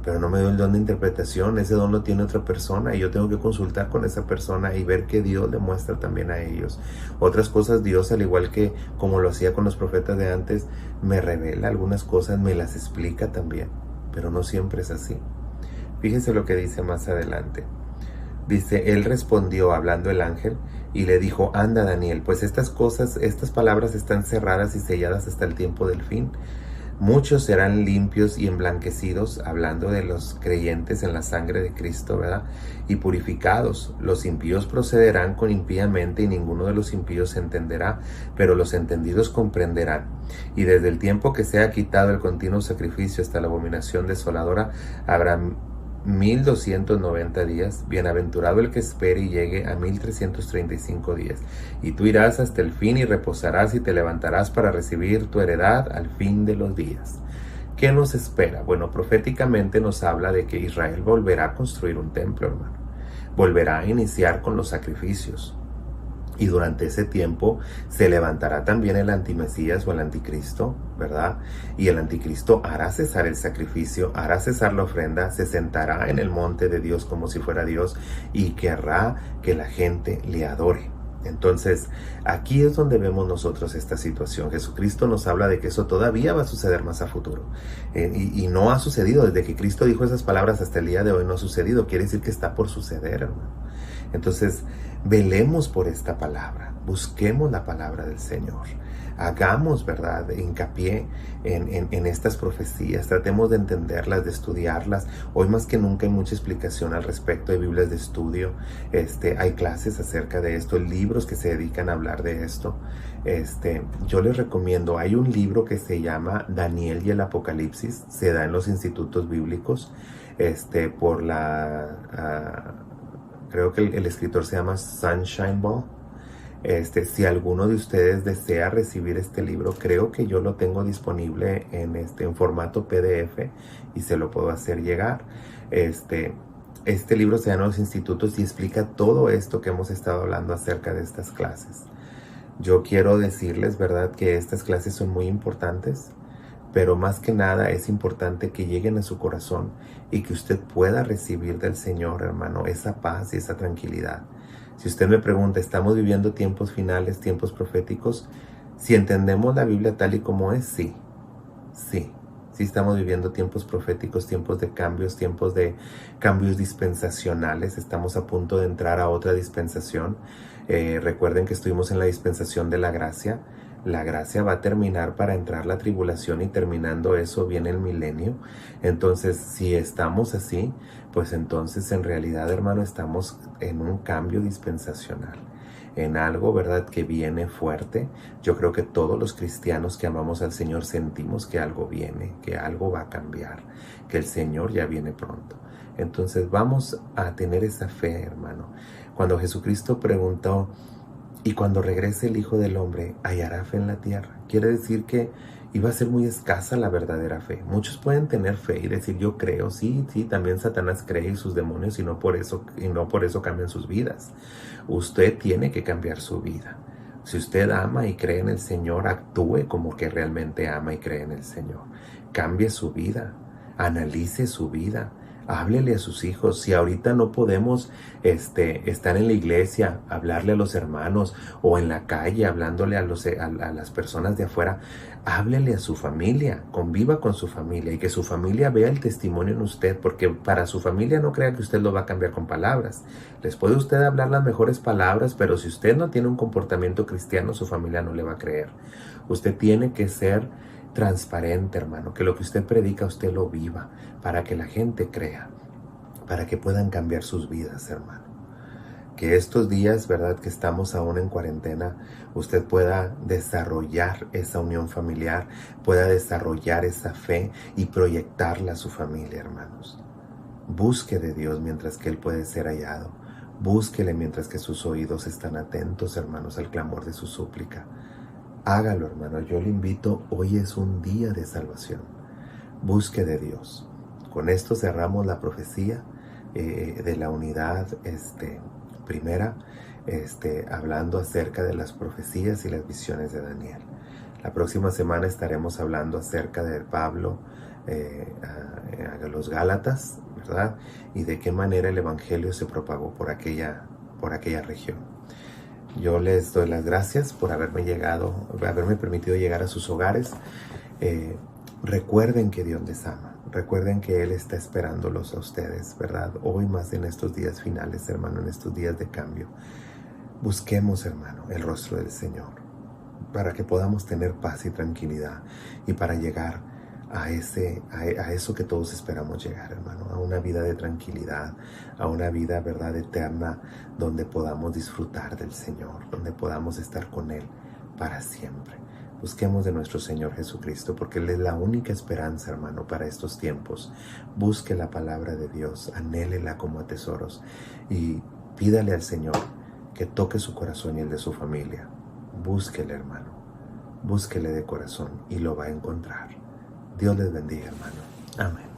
[SPEAKER 1] pero no me dio el don de interpretación. Ese don lo tiene otra persona y yo tengo que consultar con esa persona y ver que Dios le muestra también a ellos. Otras cosas Dios, al igual que como lo hacía con los profetas de antes, me revela algunas cosas, me las explica también, pero no siempre es así. Fíjense lo que dice más adelante. Dice, él respondió hablando el ángel y le dijo, anda Daniel, pues estas palabras están cerradas y selladas hasta el tiempo del fin. Muchos serán limpios y emblanquecidos, hablando de los creyentes en la sangre de Cristo, ¿verdad? Y purificados. Los impíos procederán con impíamente y ninguno de los impíos se entenderá, pero los entendidos comprenderán. Y desde el tiempo que sea quitado el continuo sacrificio hasta la abominación desoladora, habrá 1290 días, bienaventurado el que espere y llegue a 1335 días. Y tú irás hasta el fin y reposarás y te levantarás para recibir tu heredad al fin de los días. ¿Qué nos espera? Bueno, proféticamente nos habla de que Israel volverá a construir un templo, hermano. Volverá a iniciar con los sacrificios. Y durante ese tiempo se levantará también el antimesías o el anticristo, ¿verdad? Y el anticristo hará cesar el sacrificio, hará cesar la ofrenda, se sentará en el monte de Dios como si fuera Dios y querrá que la gente le adore. Entonces, aquí es donde vemos nosotros esta situación. Jesucristo nos habla de que eso todavía va a suceder más a futuro. Y no ha sucedido. Desde que Cristo dijo esas palabras hasta el día de hoy no ha sucedido. Quiere decir que está por suceder, hermano. Entonces, velemos por esta palabra. Busquemos la palabra del Señor. Hagamos, ¿verdad?, hincapié en estas profecías. Tratemos de entenderlas, de estudiarlas. Hoy más que nunca hay mucha explicación al respecto. Hay Biblias de estudio. Hay clases acerca de esto. Libros que se dedican a hablar de esto. Yo les recomiendo. Hay un libro que se llama Daniel y el Apocalipsis. Se da en los institutos bíblicos. Por creo que el escritor se llama Sunshine Ball. Si alguno de ustedes desea recibir este libro, creo que yo lo tengo disponible en formato PDF y se lo puedo hacer llegar. Este libro se da en los institutos y explica todo esto que hemos estado hablando acerca de estas clases. Yo quiero decirles, ¿verdad?, que estas clases son muy importantes, pero más que nada es importante que lleguen a su corazón y que usted pueda recibir del Señor, hermano, esa paz y esa tranquilidad. Si usted me pregunta, ¿estamos viviendo tiempos finales, tiempos proféticos? Si entendemos la Biblia tal y como es, sí. Sí estamos viviendo tiempos proféticos, tiempos de cambios dispensacionales. Estamos a punto de entrar a otra dispensación. Recuerden que estuvimos en la dispensación de la gracia. La gracia va a terminar para entrar la tribulación y terminando eso viene el milenio. Entonces, si estamos así, pues entonces en realidad, hermano, estamos en un cambio dispensacional, en algo, ¿verdad?, que viene fuerte. Yo creo que todos los cristianos que amamos al Señor sentimos que algo viene, que algo va a cambiar, que el Señor ya viene pronto. Entonces vamos a tener esa fe, hermano. Cuando Jesucristo preguntó, y cuando regrese el Hijo del Hombre, ¿hallará fe en la tierra? Quiere decir que iba a ser muy escasa la verdadera fe. Muchos pueden tener fe y decir, yo creo, sí, también Satanás cree y sus demonios y no por eso cambian sus vidas. Usted tiene que cambiar su vida. Si usted ama y cree en el Señor, actúe como que realmente ama y cree en el Señor. Cambie su vida, analice su vida. Háblele a sus hijos. Si ahorita no podemos estar en la iglesia, hablarle a los hermanos o en la calle, hablándole a las personas de afuera, háblele a su familia, conviva con su familia y que su familia vea el testimonio en usted, porque para su familia no crea que usted lo va a cambiar con palabras. Les puede usted hablar las mejores palabras, pero si usted no tiene un comportamiento cristiano, su familia no le va a creer. Usted tiene que ser transparente, hermano, que lo que usted predica usted lo viva, para que la gente crea, para que puedan cambiar sus vidas, hermano. Que estos días, verdad, que estamos aún en cuarentena, usted pueda desarrollar esa unión familiar, pueda desarrollar esa fe y proyectarla a su familia, hermanos. Busque de Dios mientras que Él puede ser hallado. Búsquele mientras que sus oídos están atentos, hermanos, al clamor de su súplica. Hágalo, hermano. Yo le invito, hoy es un día de salvación. Busque de Dios. Con esto cerramos la profecía de la unidad primera, hablando acerca de las profecías y las visiones de Daniel. La próxima semana estaremos hablando acerca de Pablo a los Gálatas, ¿verdad? Y de qué manera el evangelio se propagó por aquella región. Yo les doy las gracias por haberme permitido llegar a sus hogares. Recuerden que Dios les ama. Recuerden que Él está esperándolos a ustedes, ¿verdad? Hoy más en estos días finales, hermano, en estos días de cambio. Busquemos, hermano, el rostro del Señor para que podamos tener paz y tranquilidad y para llegar a eso que todos esperamos llegar, hermano, a una vida de tranquilidad, a una vida, verdad, eterna, donde podamos disfrutar del Señor, donde podamos estar con Él para siempre. Busquemos de nuestro Señor Jesucristo, porque Él es la única esperanza, hermano, para estos tiempos. Busque la palabra de Dios, anhélela como a tesoros y pídale al Señor que toque su corazón y el de su familia. Búsquele, hermano, búsquele de corazón y lo va a encontrar. Dios les bendiga, hermano. Amén.